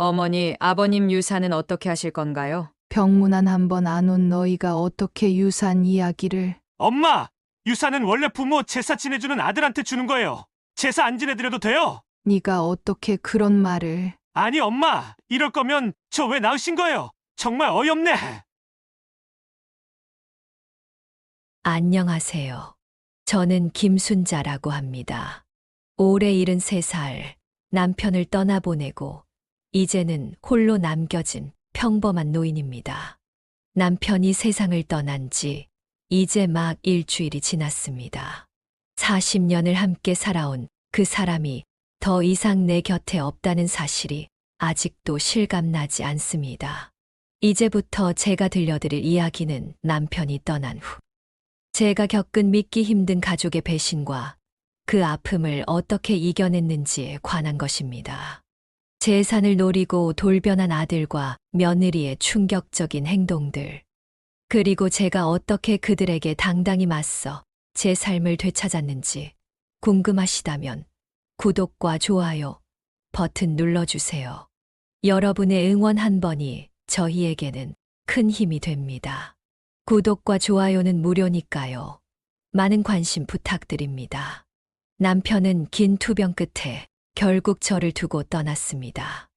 어머니, 아버님 유산은 어떻게 하실 건가요? 병문안 한 번 안 온 너희가 어떻게 유산 이야기를. 엄마! 유산은 원래 부모 제사 지내주는 아들한테 주는 거예요. 제사 안 지내드려도 돼요? 네가 어떻게 그런 말을. 아니, 엄마! 이럴 거면 저 왜 낳으신 거예요? 정말 어이없네! 안녕하세요. 저는 김순자라고 합니다. 올해 73살, 남편을 떠나보내고 이제는 홀로 남겨진 평범한 노인입니다. 남편이 세상을 떠난 지 이제 막 일주일이 지났습니다. 40년을 함께 살아온 그 사람이 더 이상 내 곁에 없다는 사실이 아직도 실감나지 않습니다. 이제부터 제가 들려드릴 이야기는 남편이 떠난 후 제가 겪은 믿기 힘든 가족의 배신과 그 아픔을 어떻게 이겨냈는지에 관한 것입니다. 재산을 노리고 돌변한 아들과 며느리의 충격적인 행동들, 그리고 제가 어떻게 그들에게 당당히 맞서 제 삶을 되찾았는지 궁금하시다면 구독과 좋아요 버튼 눌러주세요. 여러분의 응원 한 번이 저희에게는 큰 힘이 됩니다. 구독과 좋아요는 무료니까요. 많은 관심 부탁드립니다. 남편은 긴 투병 끝에 결국 저를 두고 떠났습니다.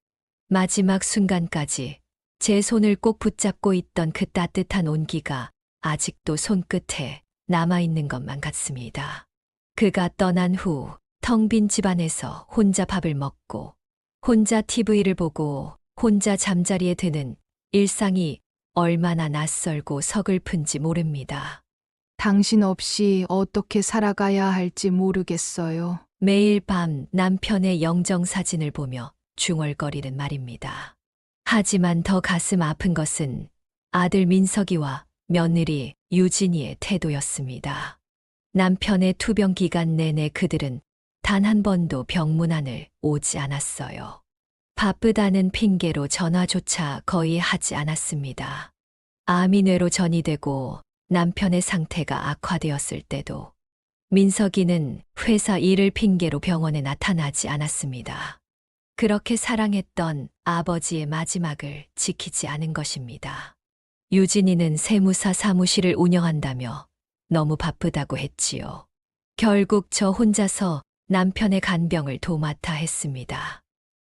마지막 순간까지 제 손을 꼭 붙잡고 있던 그 따뜻한 온기가 아직도 손끝에 남아있는 것만 같습니다. 그가 떠난 후 텅 빈 집안에서 혼자 밥을 먹고 혼자 TV를 보고 혼자 잠자리에 드는 일상이 얼마나 낯설고 서글픈지 모릅니다. 당신 없이 어떻게 살아가야 할지 모르겠어요. 매일 밤 남편의 영정사진을 보며 중얼거리는 말입니다. 하지만 더 가슴 아픈 것은 아들 민석이와 며느리 유진이의 태도였습니다. 남편의 투병 기간 내내 그들은 단 한 번도 병문안을 오지 않았어요. 바쁘다는 핑계로 전화조차 거의 하지 않았습니다. 암이 뇌로 전이되고 남편의 상태가 악화되었을 때도 민석이는 회사 일을 핑계로 병원에 나타나지 않았습니다. 그렇게 사랑했던 아버지의 마지막을 지키지 않은 것입니다. 유진이는 세무사 사무실을 운영한다며 너무 바쁘다고 했지요. 결국 저 혼자서 남편의 간병을 도맡아 했습니다.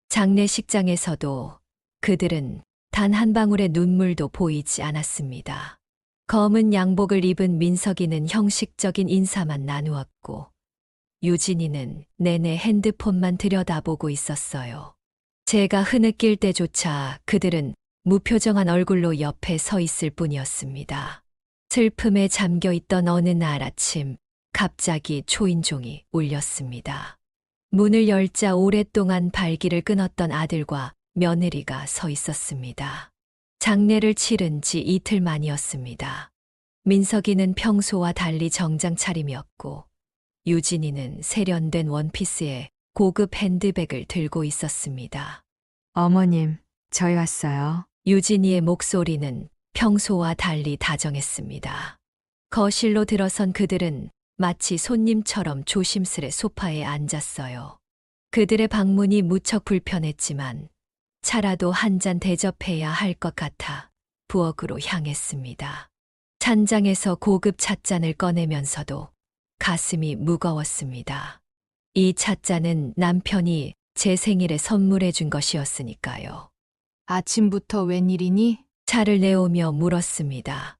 장례식장에서도 그들은 단 한 방울의 눈물도 보이지 않았습니다. 검은 양복을 입은 민석이는 형식적인 인사만 나누었고 유진이는 내내 핸드폰만 들여다보고 있었어요. 제가 흐느낄 때조차 그들은 무표정한 얼굴로 옆에 서 있을 뿐이었습니다. 슬픔에 잠겨 있던 어느 날 아침 갑자기 초인종이 울렸습니다. 문을 열자 오랫동안 발길을 끊었던 아들과 며느리가 서 있었습니다. 장례를 치른 지 이틀 만이었습니다. 민석이는 평소와 달리 정장 차림이었고 유진이는 세련된 원피스에 고급 핸드백을 들고 있었습니다. 어머님, 저희 왔어요. 유진이의 목소리는 평소와 달리 다정했습니다. 거실로 들어선 그들은 마치 손님처럼 조심스레 소파에 앉았어요. 그들의 방문이 무척 불편했지만 차라도 한 잔 대접해야 할 것 같아 부엌으로 향했습니다. 찬장에서 고급 찻잔을 꺼내면서도 가슴이 무거웠습니다. 이 찻잔은 남편이 제 생일에 선물해 준 것이었으니까요. 아침부터 웬일이니? 차를 내오며 물었습니다.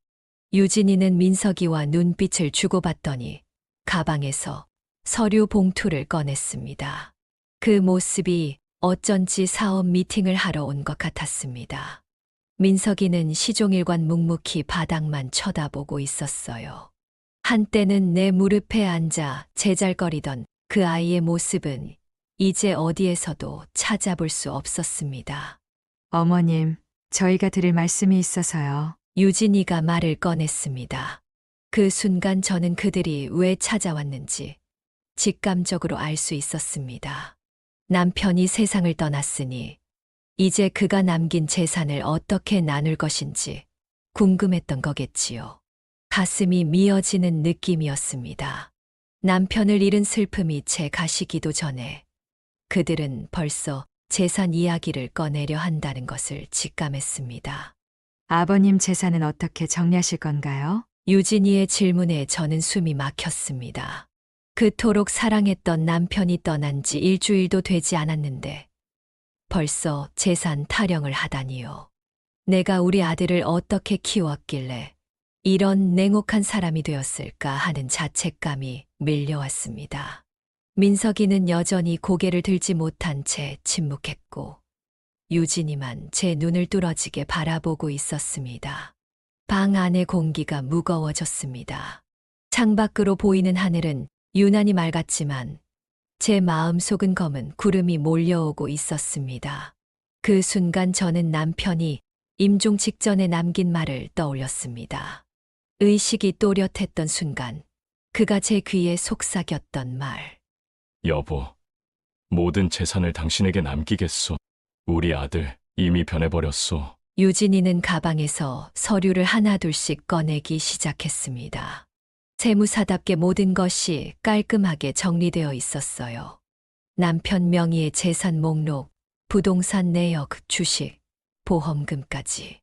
유진이는 민석이와 눈빛을 주고받더니 가방에서 서류 봉투를 꺼냈습니다. 그 모습이 어쩐지 사업 미팅을 하러 온 것 같았습니다. 민석이는 시종일관 묵묵히 바닥만 쳐다보고 있었어요. 한때는 내 무릎에 앉아 제잘거리던 그 아이의 모습은 이제 어디에서도 찾아볼 수 없었습니다. 어머님, 저희가 드릴 말씀이 있어서요. 유진이가 말을 꺼냈습니다. 그 순간 저는 그들이 왜 찾아왔는지 직감적으로 알 수 있었습니다. 남편이 세상을 떠났으니 이제 그가 남긴 재산을 어떻게 나눌 것인지 궁금했던 거겠지요. 가슴이 미어지는 느낌이었습니다. 남편을 잃은 슬픔이 채 가시기도 전에 그들은 벌써 재산 이야기를 꺼내려 한다는 것을 직감했습니다. 아버님 재산은 어떻게 정리하실 건가요? 유진이의 질문에 저는 숨이 막혔습니다. 그토록 사랑했던 남편이 떠난 지 일주일도 되지 않았는데 벌써 재산 타령을 하다니요. 내가 우리 아들을 어떻게 키웠길래 이런 냉혹한 사람이 되었을까 하는 자책감이 밀려왔습니다. 민석이는 여전히 고개를 들지 못한 채 침묵했고 유진이만 제 눈을 뚫어지게 바라보고 있었습니다. 방 안의 공기가 무거워졌습니다. 창밖으로 보이는 하늘은 유난히 맑았지만 제 마음속은 검은 구름이 몰려오고 있었습니다. 그 순간 저는 남편이 임종 직전에 남긴 말을 떠올렸습니다. 의식이 또렷했던 순간 그가 제 귀에 속삭였던 말. 여보, 모든 재산을 당신에게 남기겠소. 우리 아들 이미 변해버렸소. 유진이는 가방에서 서류를 하나둘씩 꺼내기 시작했습니다. 세무사답게 모든 것이 깔끔하게 정리되어 있었어요. 남편 명의의 재산 목록, 부동산 내역, 주식, 보험금까지.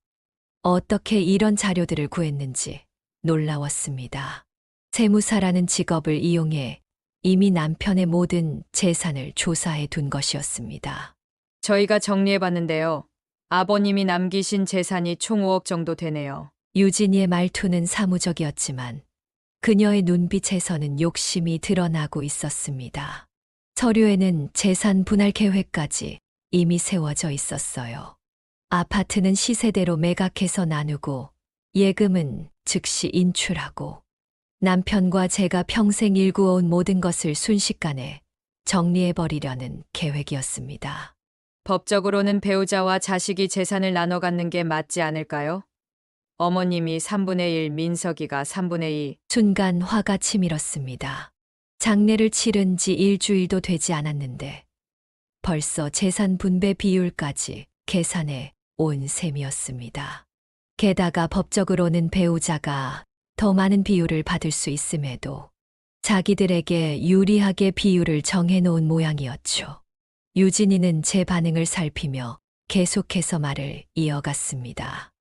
어떻게 이런 자료들을 구했는지 놀라웠습니다. 세무사라는 직업을 이용해 이미 남편의 모든 재산을 조사해 둔 것이었습니다. 저희가 정리해 봤는데요. 아버님이 남기신 재산이 총 5억 정도 되네요. 유진이의 말투는 사무적이었지만 그녀의 눈빛에서는 욕심이 드러나고 있었습니다. 서류에는 재산 분할 계획까지 이미 세워져 있었어요. 아파트는 시세대로 매각해서 나누고 예금은 즉시 인출하고 남편과 제가 평생 일구어온 모든 것을 순식간에 정리해버리려는 계획이었습니다. 법적으로는 배우자와 자식이 재산을 나눠 갖는 게 맞지 않을까요? 어머님이 3분의 1, 민석이가 3분의 2. 순간 화가 치밀었습니다. 장례를 치른 지 일주일도 되지 않았는데 벌써 재산 분배 비율까지 계산해 온 셈이었습니다. 게다가 법적으로는 배우자가 더 많은 비율을 받을 수 있음에도 자기들에게 유리하게 비율을 정해놓은 모양이었죠. 유진이는 제 반응을 살피며 계속해서 말을 이어갔습니다.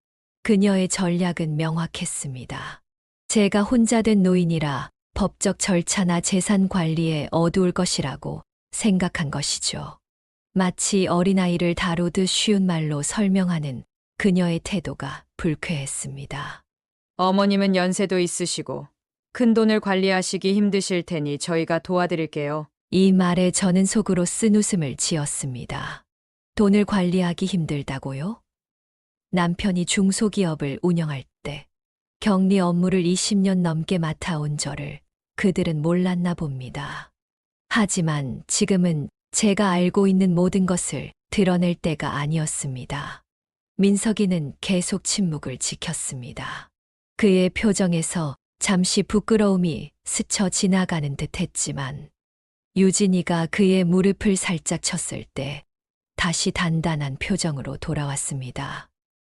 그녀의 전략은 명확했습니다. 제가 혼자 된 노인이라 법적 절차나 재산 관리에 어두울 것이라고 생각한 것이죠. 마치 어린아이를 다루듯 쉬운 말로 설명하는 그녀의 태도가 불쾌했습니다. 어머님은 연세도 있으시고 큰 돈을 관리하시기 힘드실 테니 저희가 도와드릴게요. 이 말에 저는 속으로 쓴웃음을 지었습니다. 돈을 관리하기 힘들다고요? 남편이 중소기업을 운영할 때 격리 업무를 20년 넘게 맡아온 저를 그들은 몰랐나 봅니다. 하지만 지금은 제가 알고 있는 모든 것을 드러낼 때가 아니었습니다. 민석이는 계속 침묵을 지켰습니다. 그의 표정에서 잠시 부끄러움이 스쳐 지나가는 듯 했지만 유진이가 그의 무릎을 살짝 쳤을 때 다시 단단한 표정으로 돌아왔습니다.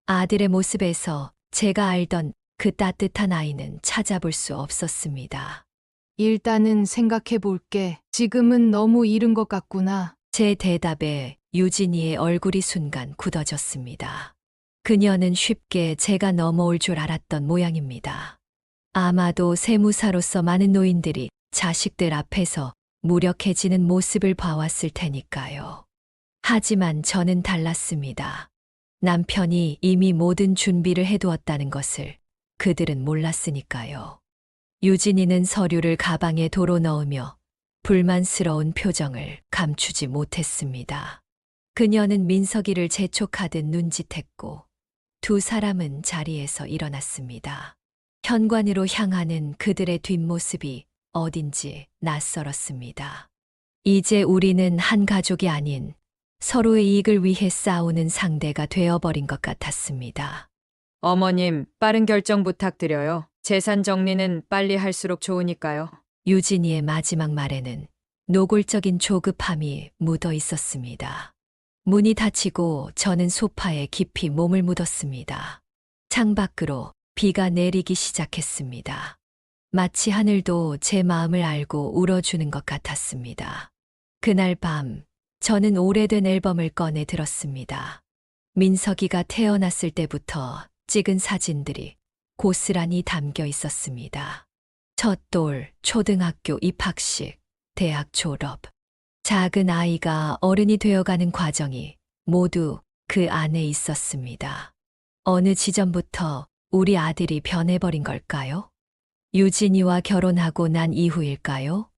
아들의 모습에서 제가 알던 그 따뜻한 아이는 찾아볼 수 없었습니다. 일단은 생각해 볼게. 지금은 너무 이른 것 같구나. 제 대답에 유진이의 얼굴이 순간 굳어졌습니다. 그녀는 쉽게 제가 넘어올 줄 알았던 모양입니다. 아마도 세무사로서 많은 노인들이 자식들 앞에서 무력해지는 모습을 봐왔을 테니까요. 하지만 저는 달랐습니다. 남편이 이미 모든 준비를 해두었다는 것을 그들은 몰랐으니까요. 유진이는 서류를 가방에 도로 넣으며 불만스러운 표정을 감추지 못했습니다. 그녀는 민석이를 재촉하듯 눈짓했고 두 사람은 자리에서 일어났습니다. 현관으로 향하는 그들의 뒷모습이 어딘지 낯설었습니다. 이제 우리는 한 가족이 아닌 서로의 이익을 위해 싸우는 상대가 되어버린 것 같았습니다. 어머님, 빠른 결정 부탁드려요. 재산 정리는 빨리 할수록 좋으니까요. 유진이의 마지막 말에는 노골적인 조급함이 묻어 있었습니다. 문이 닫히고 저는 소파에 깊이 몸을 묻었습니다. 창밖으로 비가 내리기 시작했습니다. 마치 하늘도 제 마음을 알고 울어주는 것 같았습니다. 그날 밤 저는 오래된 앨범을 꺼내 들었습니다. 민석이가 태어났을 때부터 찍은 사진들이 고스란히 담겨 있었습니다. 첫 돌, 초등학교 입학식, 대학 졸업. 작은 아이가 어른이 되어가는 과정이 모두 그 안에 있었습니다. 어느 지점부터 우리 아들이 변해버린 걸까요? 유진이와 결혼하고 난 이후일까요?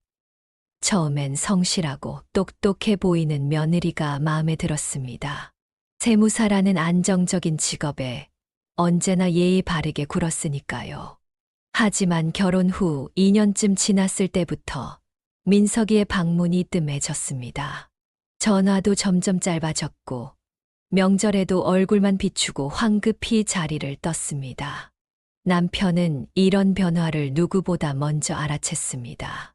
처음엔 성실하고 똑똑해 보이는 며느리가 마음에 들었습니다. 세무사라는 안정적인 직업에 언제나 예의 바르게 굴었으니까요. 하지만 결혼 후 2년쯤 지났을 때부터 민석이의 방문이 뜸해졌습니다. 전화도 점점 짧아졌고 명절에도 얼굴만 비추고 황급히 자리를 떴습니다. 남편은 이런 변화를 누구보다 먼저 알아챘습니다.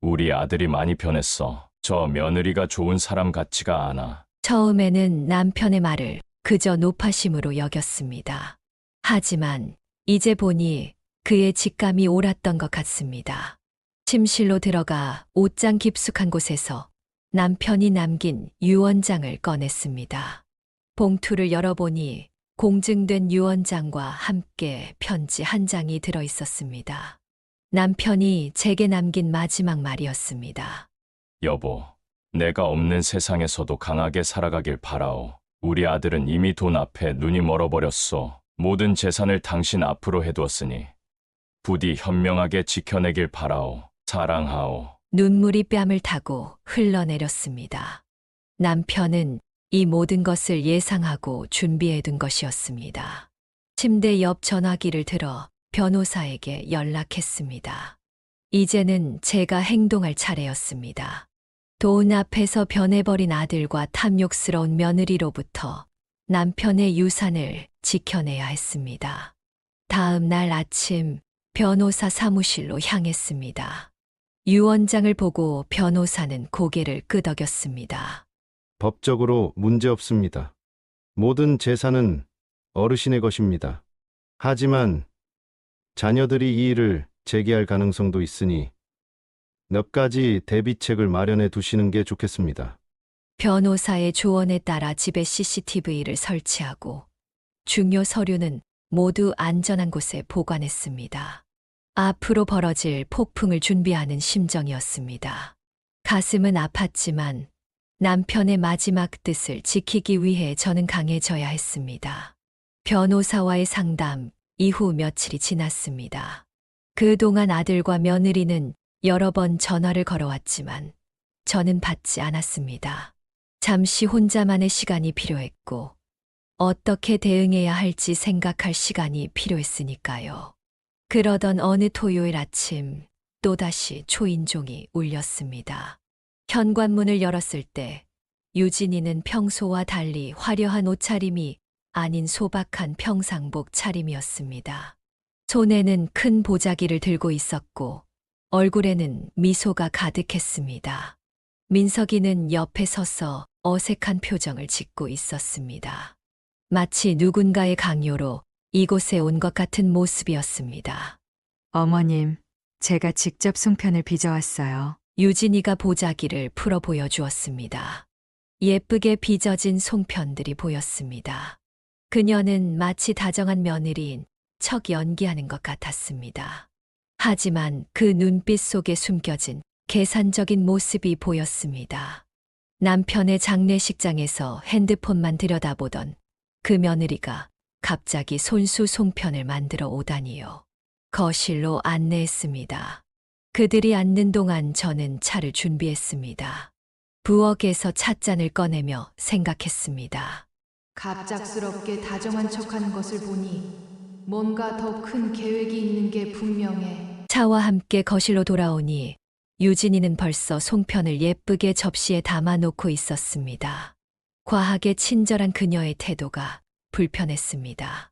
우리 아들이 많이 변했어. 저 며느리가 좋은 사람 같지가 않아. 처음에는 남편의 말을 그저 노파심으로 여겼습니다. 하지만 이제 보니 그의 직감이 옳았던 것 같습니다. 침실로 들어가 옷장 깊숙한 곳에서 남편이 남긴 유언장을 꺼냈습니다. 봉투를 열어보니 공증된 유언장과 함께 편지 한 장이 들어 있었습니다. 남편이 제게 남긴 마지막 말이었습니다. 여보, 내가 없는 세상에서도 강하게 살아가길 바라오. 우리 아들은 이미 돈 앞에 눈이 멀어버렸소. 모든 재산을 당신 앞으로 해두었으니 부디 현명하게 지켜내길 바라오. 사랑하오. 눈물이 뺨을 타고 흘러내렸습니다. 남편은 이 모든 것을 예상하고 준비해둔 것이었습니다. 침대 옆 전화기를 들어 변호사에게 연락했습니다. 이제는 제가 행동할 차례였습니다. 돈 앞에서 변해버린 아들과 탐욕스러운 며느리로부터 남편의 유산을 지켜내야 했습니다. 다음 날 아침 변호사 사무실로 향했습니다. 유언장을 보고 변호사는 고개를 끄덕였습니다. 법적으로 문제 없습니다. 모든 재산은 어르신의 것입니다. 하지만 자녀들이 이 일을 제기할 가능성도 있으니 몇 가지 대비책을 마련해 두시는 게 좋겠습니다. 변호사의 조언에 따라 집에 CCTV를 설치하고 중요 서류는 모두 안전한 곳에 보관했습니다. 앞으로 벌어질 폭풍을 준비하는 심정이었습니다. 가슴은 아팠지만 남편의 마지막 뜻을 지키기 위해 저는 강해져야 했습니다. 변호사와의 상담 이후 며칠이 지났습니다. 그동안 아들과 며느리는 여러 번 전화를 걸어왔지만 저는 받지 않았습니다. 잠시 혼자만의 시간이 필요했고 어떻게 대응해야 할지 생각할 시간이 필요했으니까요. 그러던 어느 토요일 아침 또다시 초인종이 울렸습니다. 현관문을 열었을 때 유진이는 평소와 달리 화려한 옷차림이 아닌 소박한 평상복 차림이었습니다. 손에는 큰 보자기를 들고 있었고 얼굴에는 미소가 가득했습니다. 민석이는 옆에 서서 어색한 표정을 짓고 있었습니다. 마치 누군가의 강요로 이곳에 온 것 같은 모습이었습니다. 어머님, 제가 직접 송편을 빚어왔어요. 유진이가 보자기를 풀어 보여주었습니다. 예쁘게 빚어진 송편들이 보였습니다. 그녀는 마치 다정한 며느리인 척 연기하는 것 같았습니다. 하지만 그 눈빛 속에 숨겨진 계산적인 모습이 보였습니다. 남편의 장례식장에서 핸드폰만 들여다보던 그 며느리가 갑자기 손수 송편을 만들어 오다니요. 거실로 안내했습니다. 그들이 앉는 동안 저는 차를 준비했습니다. 부엌에서 찻잔을 꺼내며 생각했습니다. 갑작스럽게 다정한 척하는 것을 보니 뭔가 더 큰 계획이 있는 게 분명해. 차와 함께 거실로 돌아오니 유진이는 벌써 송편을 예쁘게 접시에 담아놓고 있었습니다. 과하게 친절한 그녀의 태도가 불편했습니다.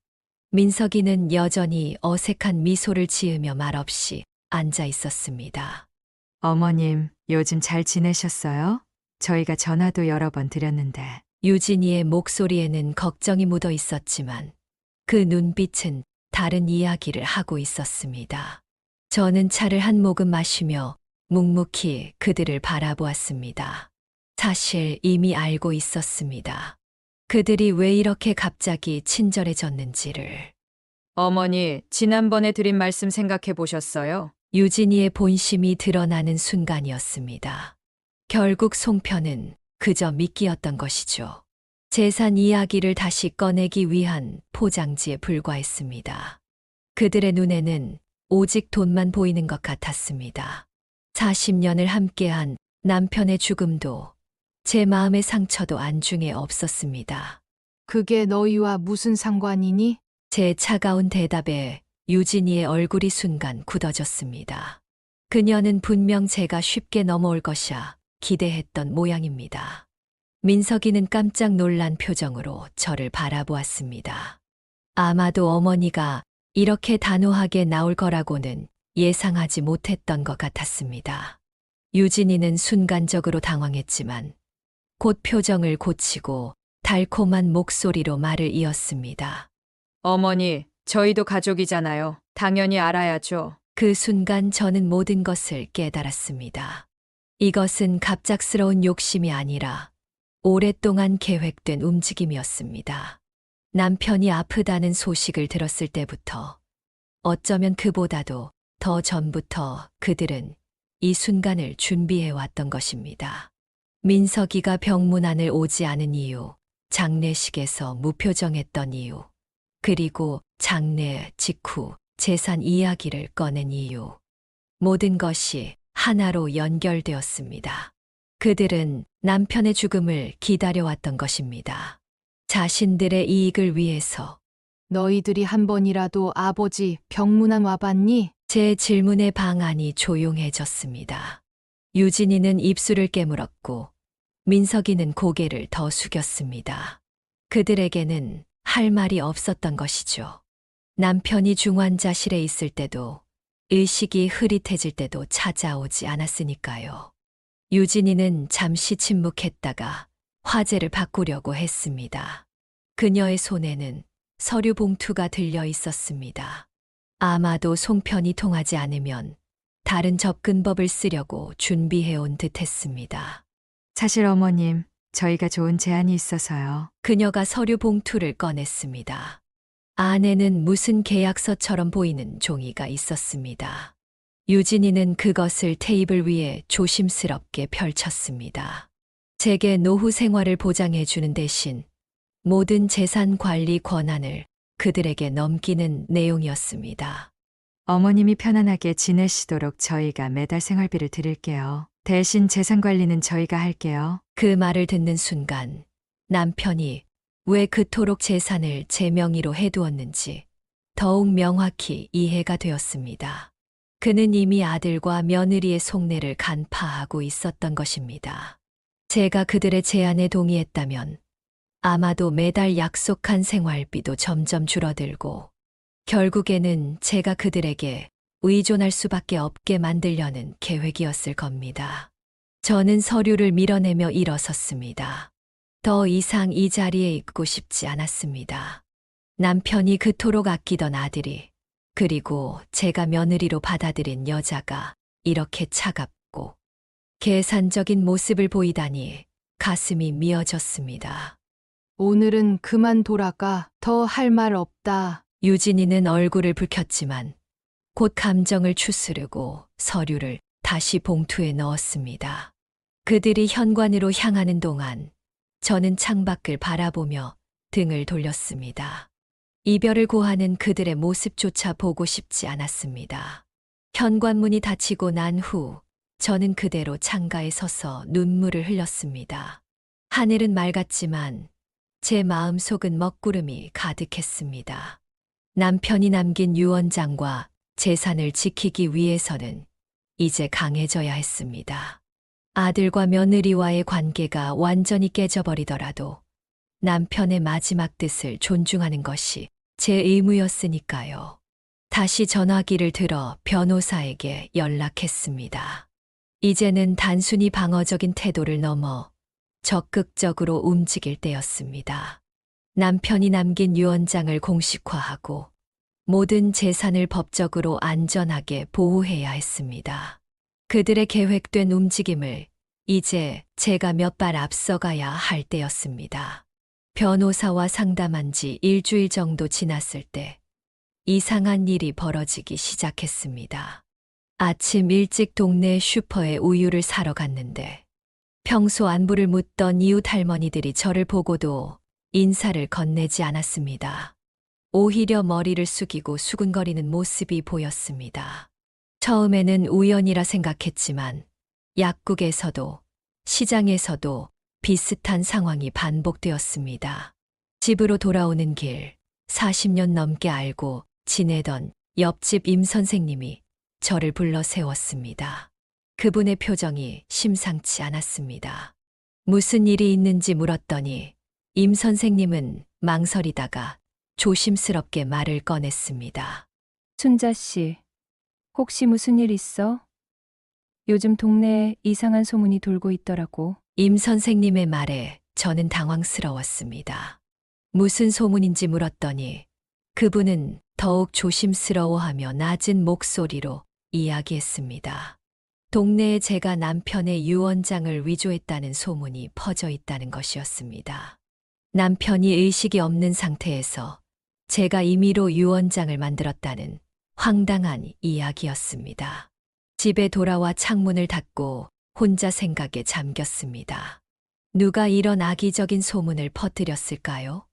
민석이는 여전히 어색한 미소를 지으며 말없이 앉아 있었습니다. 어머님, 요즘 잘 지내셨어요? 저희가 전화도 여러 번 드렸는데. 유진이의 목소리에는 걱정이 묻어 있었지만 그 눈빛은 다른 이야기를 하고 있었습니다. 저는 차를 한 모금 마시며 묵묵히 그들을 바라보았습니다. 사실 이미 알고 있었습니다. 그들이 왜 이렇게 갑자기 친절해졌는지를. 어머니, 지난번에 드린 말씀 생각해 보셨어요? 유진이의 본심이 드러나는 순간이었습니다. 결국 송편은 그저 미끼였던 것이죠. 재산 이야기를 다시 꺼내기 위한 포장지에 불과했습니다. 그들의 눈에는 오직 돈만 보이는 것 같았습니다. 40년을 함께한 남편의 죽음도 제 마음의 상처도 안중에 없었습니다. 그게 너희와 무슨 상관이니? 제 차가운 대답에 유진이의 얼굴이 순간 굳어졌습니다. 그녀는 분명 제가 쉽게 넘어올 것이야 기대했던 모양입니다. 민석이는 깜짝 놀란 표정으로 저를 바라보았습니다. 아마도 어머니가 이렇게 단호하게 나올 거라고는 예상하지 못했던 것 같았습니다. 유진이는 순간적으로 당황했지만 곧 표정을 고치고 달콤한 목소리로 말을 이었습니다. 어머니, 저희도 가족이잖아요. 당연히 알아야죠. 그 순간 저는 모든 것을 깨달았습니다. 이것은 갑작스러운 욕심이 아니라 오랫동안 계획된 움직임이었습니다. 남편이 아프다는 소식을 들었을 때부터 어쩌면 그보다도 더 전부터 그들은 이 순간을 준비해왔던 것입니다. 민석이가 병문안을 오지 않은 이유, 장례식에서 무표정했던 이유, 그리고 장례 직후 재산 이야기를 꺼낸 이유. 모든 것이 하나로 연결되었습니다. 그들은 남편의 죽음을 기다려왔던 것입니다. 자신들의 이익을 위해서. 너희들이 한 번이라도 아버지 병문안 와봤니? 제 질문에 방안이 조용해졌습니다. 유진이는 입술을 깨물었고 민석이는 고개를 더 숙였습니다. 그들에게는 할 말이 없었던 것이죠. 남편이 중환자실에 있을 때도 의식이 흐릿해질 때도 찾아오지 않았으니까요. 유진이는 잠시 침묵했다가 화제를 바꾸려고 했습니다. 그녀의 손에는 서류 봉투가 들려 있었습니다. 아마도 송편이 통하지 않으면 다른 접근법을 쓰려고 준비해온 듯 했습니다. 사실 어머님, 저희가 좋은 제안이 있어서요. 그녀가 서류 봉투를 꺼냈습니다. 안에는 무슨 계약서처럼 보이는 종이가 있었습니다. 유진이는 그것을 테이블 위에 조심스럽게 펼쳤습니다. 제게 노후 생활을 보장해주는 대신 모든 재산 관리 권한을 그들에게 넘기는 내용이었습니다. 어머님이 편안하게 지내시도록 저희가 매달 생활비를 드릴게요. 대신 재산 관리는 저희가 할게요. 그 말을 듣는 순간 남편이 왜 그토록 재산을 제 명의로 해두었는지 더욱 명확히 이해가 되었습니다. 그는 이미 아들과 며느리의 속내를 간파하고 있었던 것입니다. 제가 그들의 제안에 동의했다면 아마도 매달 약속한 생활비도 점점 줄어들고 결국에는 제가 그들에게 의존할 수밖에 없게 만들려는 계획이었을 겁니다. 저는 서류를 밀어내며 일어섰습니다. 더 이상 이 자리에 있고 싶지 않았습니다. 남편이 그토록 아끼던 아들이, 그리고 제가 며느리로 받아들인 여자가 이렇게 차갑고 계산적인 모습을 보이다니 가슴이 미어졌습니다. 오늘은 그만 돌아가. 더 할 말 없다. 유진이는 얼굴을 붉혔지만 곧 감정을 추스르고 서류를 다시 봉투에 넣었습니다. 그들이 현관으로 향하는 동안 저는 창밖을 바라보며 등을 돌렸습니다. 이별을 고하는 그들의 모습조차 보고 싶지 않았습니다. 현관문이 닫히고 난 후 저는 그대로 창가에 서서 눈물을 흘렸습니다. 하늘은 맑았지만 제 마음속은 먹구름이 가득했습니다. 남편이 남긴 유언장과 재산을 지키기 위해서는 이제 강해져야 했습니다. 아들과 며느리와의 관계가 완전히 깨져버리더라도 남편의 마지막 뜻을 존중하는 것이 제 의무였으니까요. 다시 전화기를 들어 변호사에게 연락했습니다. 이제는 단순히 방어적인 태도를 넘어 적극적으로 움직일 때였습니다. 남편이 남긴 유언장을 공식화하고 모든 재산을 법적으로 안전하게 보호해야 했습니다. 그들의 계획된 움직임을 이제 제가 몇 발 앞서가야 할 때였습니다. 변호사와 상담한 지 일주일 정도 지났을 때 이상한 일이 벌어지기 시작했습니다. 아침 일찍 동네 슈퍼에 우유를 사러 갔는데 평소 안부를 묻던 이웃 할머니들이 저를 보고도 인사를 건네지 않았습니다. 오히려 머리를 숙이고 수근거리는 모습이 보였습니다. 처음에는 우연이라 생각했지만 약국에서도 시장에서도 비슷한 상황이 반복되었습니다. 집으로 돌아오는 길 40년 넘게 알고 지내던 옆집 임 선생님이 저를 불러 세웠습니다. 그분의 표정이 심상치 않았습니다. 무슨 일이 있는지 물었더니 임 선생님은 망설이다가 조심스럽게 말을 꺼냈습니다. 순자 씨, 혹시 무슨 일 있어? 요즘 동네에 이상한 소문이 돌고 있더라고. 임 선생님의 말에 저는 당황스러웠습니다. 무슨 소문인지 물었더니 그분은 더욱 조심스러워하며 낮은 목소리로 이야기했습니다. 동네에 제가 남편의 유언장을 위조했다는 소문이 퍼져 있다는 것이었습니다. 남편이 의식이 없는 상태에서 제가 임의로 유언장을 만들었다는 황당한 이야기였습니다. 집에 돌아와 창문을 닫고 혼자 생각에 잠겼습니다. 누가 이런 악의적인 소문을 퍼뜨렸을까요?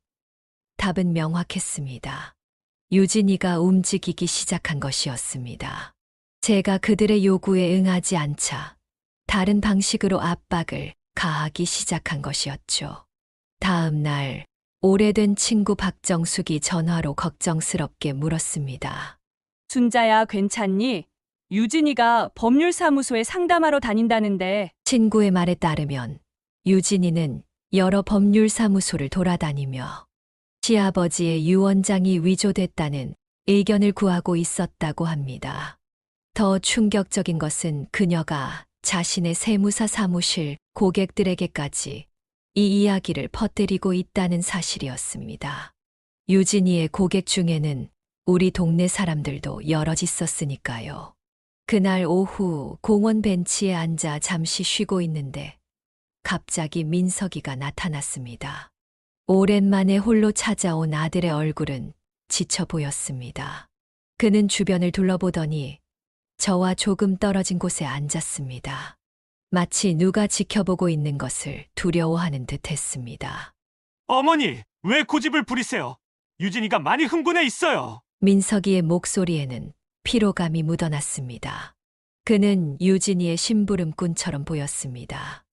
답은 명확했습니다. 유진이가 움직이기 시작한 것이었습니다. 제가 그들의 요구에 응하지 않자 다른 방식으로 압박을 가하기 시작한 것이었죠. 다음 날 오래된 친구 박정숙이 전화로 걱정스럽게 물었습니다. 순자야, 괜찮니? 유진이가 법률사무소에 상담하러 다닌다는데. 친구의 말에 따르면 유진이는 여러 법률사무소를 돌아다니며 시아버지의 유언장이 위조됐다는 의견을 구하고 있었다고 합니다. 더 충격적인 것은 그녀가 자신의 세무사 사무실 고객들에게까지 이 이야기를 퍼뜨리고 있다는 사실이었습니다. 유진이의 고객 중에는 우리 동네 사람들도 여럿 있었으니까요. 그날 오후 공원 벤치에 앉아 잠시 쉬고 있는데 갑자기 민석이가 나타났습니다. 오랜만에 홀로 찾아온 아들의 얼굴은 지쳐 보였습니다. 그는 주변을 둘러보더니 저와 조금 떨어진 곳에 앉았습니다. 마치 누가 지켜보고 있는 것을 두려워하는 듯 했습니다. 어머니, 왜 고집을 부리세요? 유진이가 많이 흥분해 있어요. 민석이의 목소리에는 피로감이 묻어났습니다. 그는 유진이의 심부름꾼처럼 보였습니다.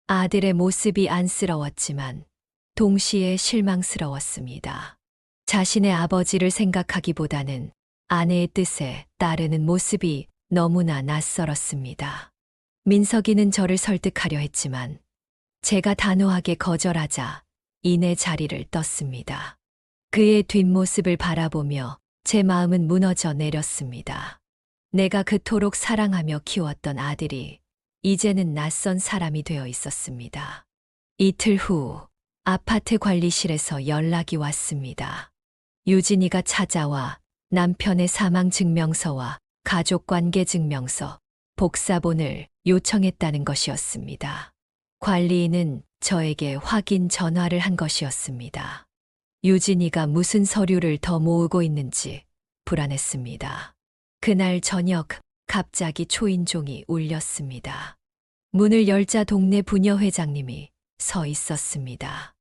아들의 모습이 안쓰러웠지만 동시에 실망스러웠습니다. 자신의 아버지를 생각하기보다는 아내의 뜻에 따르는 모습이 너무나 낯설었습니다. 민석이는 저를 설득하려 했지만 제가 단호하게 거절하자 이내 자리를 떴습니다. 그의 뒷모습을 바라보며 제 마음은 무너져 내렸습니다. 내가 그토록 사랑하며 키웠던 아들이 이제는 낯선 사람이 되어 있었습니다. 이틀 후 아파트 관리실에서 연락이 왔습니다. 유진이가 찾아와 남편의 사망증명서와 가족관계증명서, 복사본을 요청했다는 것이었습니다. 관리인은 저에게 확인 전화를 한 것이었습니다. 유진이가 무슨 서류를 더 모으고 있는지 불안했습니다. 그날 저녁 갑자기 초인종이 울렸습니다. 문을 열자 동네 부녀회장님이 서 있었습니다.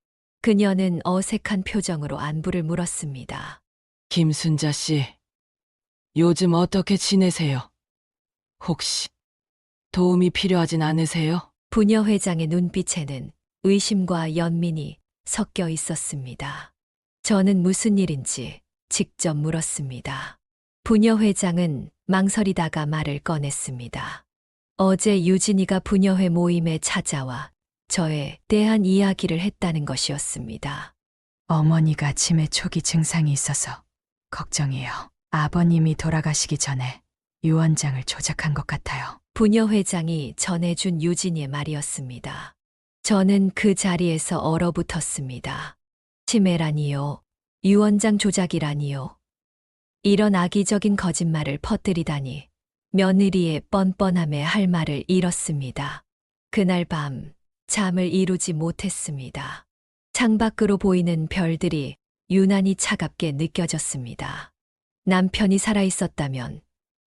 그녀는 어색한 표정으로 안부를 물었습니다. 김순자 씨, 요즘 어떻게 지내세요? 혹시 도움이 필요하진 않으세요? 부녀회장의 눈빛에는 의심과 연민이 섞여 있었습니다. 저는 무슨 일인지 직접 물었습니다. 부녀회장은 망설이다가 말을 꺼냈습니다. 어제 유진이가 부녀회 모임에 찾아와 저에 대한 이야기를 했다는 것이었습니다. 어머니가 치매 초기 증상이 있어서 걱정이에요. 아버님이 돌아가시기 전에 유언장을 조작한 것 같아요. 부녀회장이 전해준 유진이의 말이었습니다. 저는 그 자리에서 얼어붙었습니다. 치매라니요. 유언장 조작이라니요. 이런 악의적인 거짓말을 퍼뜨리다니 며느리의 뻔뻔함에 할 말을 잃었습니다. 그날 밤 잠을 이루지 못했습니다. 창밖으로 보이는 별들이 유난히 차갑게 느껴졌습니다. 남편이 살아있었다면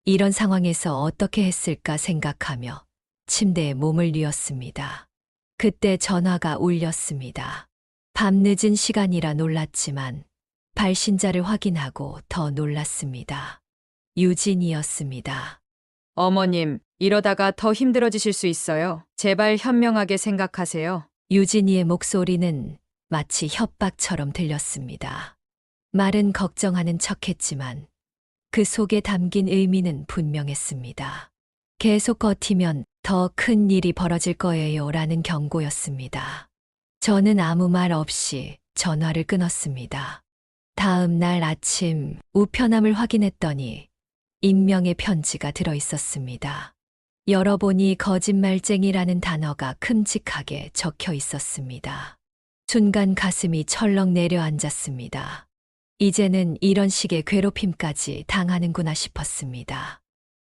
이런 상황에서 어떻게 했을까 생각하며 침대에 몸을 뉘었습니다. 그때 전화가 울렸습니다. 밤늦은 시간이라 놀랐지만 발신자를 확인하고 더 놀랐습니다. 유진이었습니다. 어머님, 이러다가 더 힘들어지실 수 있어요. 제발 현명하게 생각하세요. 유진이의 목소리는 마치 협박처럼 들렸습니다. 말은 걱정하는 척했지만 그 속에 담긴 의미는 분명했습니다. 계속 버티면 더 큰 일이 벌어질 거예요 라는 경고였습니다. 저는 아무 말 없이 전화를 끊었습니다. 다음 날 아침 우편함을 확인했더니 익명의 편지가 들어 있었습니다. 열어보니 거짓말쟁이라는 단어가 큼직하게 적혀 있었습니다. 순간 가슴이 철렁 내려앉았습니다. 이제는 이런 식의 괴롭힘까지 당하는구나 싶었습니다.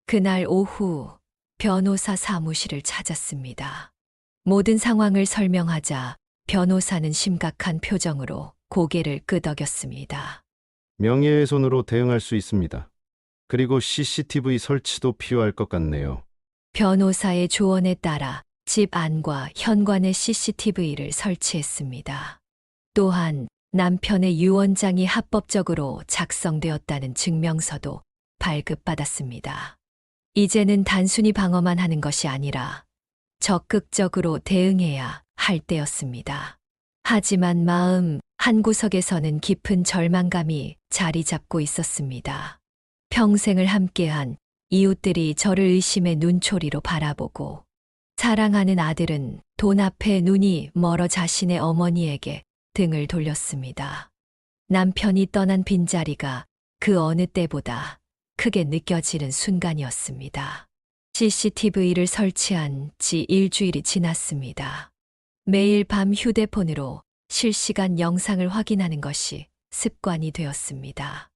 그날 오후 변호사 사무실을 찾았습니다. 모든 상황을 설명하자 변호사는 심각한 표정으로 고개를 끄덕였습니다. 명예훼손으로 대응할 수 있습니다. 그리고 CCTV 설치도 필요할 것 같네요. 변호사의 조언에 따라 집 안과 현관에 CCTV를 설치했습니다. 또한 남편의 유언장이 합법적으로 작성되었다는 증명서도 발급받았습니다. 이제는 단순히 방어만 하는 것이 아니라 적극적으로 대응해야 할 때였습니다. 하지만 마음 한구석에서는 깊은 절망감이 자리 잡고 있었습니다. 평생을 함께한 이웃들이 저를 의심의 눈초리로 바라보고 사랑하는 아들은 돈 앞에 눈이 멀어 자신의 어머니에게 등을 돌렸습니다. 남편이 떠난 빈자리가 그 어느 때보다 크게 느껴지는 순간이었습니다. CCTV를 설치한 지 일주일이 지났습니다. 매일 밤 휴대폰으로 실시간 영상을 확인하는 것이 습관이 되었습니다.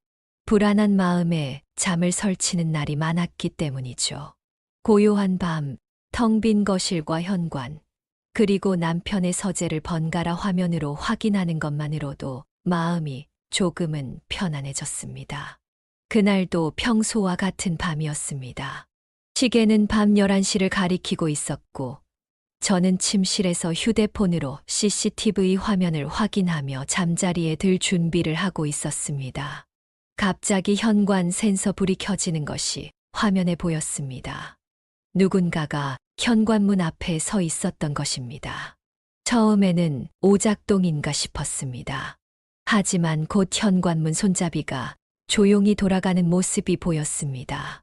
불안한 마음에 잠을 설치는 날이 많았기 때문이죠. 고요한 밤, 텅 빈 거실과 현관, 그리고 남편의 서재를 번갈아 화면으로 확인하는 것만으로도 마음이 조금은 편안해졌습니다. 그날도 평소와 같은 밤이었습니다. 시계는 밤 11시를 가리키고 있었고, 저는 침실에서 휴대폰으로 CCTV 화면을 확인하며 잠자리에 들 준비를 하고 있었습니다. 갑자기 현관 센서 불이 켜지는 것이 화면에 보였습니다. 누군가가 현관문 앞에 서 있었던 것입니다. 처음에는 오작동인가 싶었습니다. 하지만 곧 현관문 손잡이가 조용히 돌아가는 모습이 보였습니다.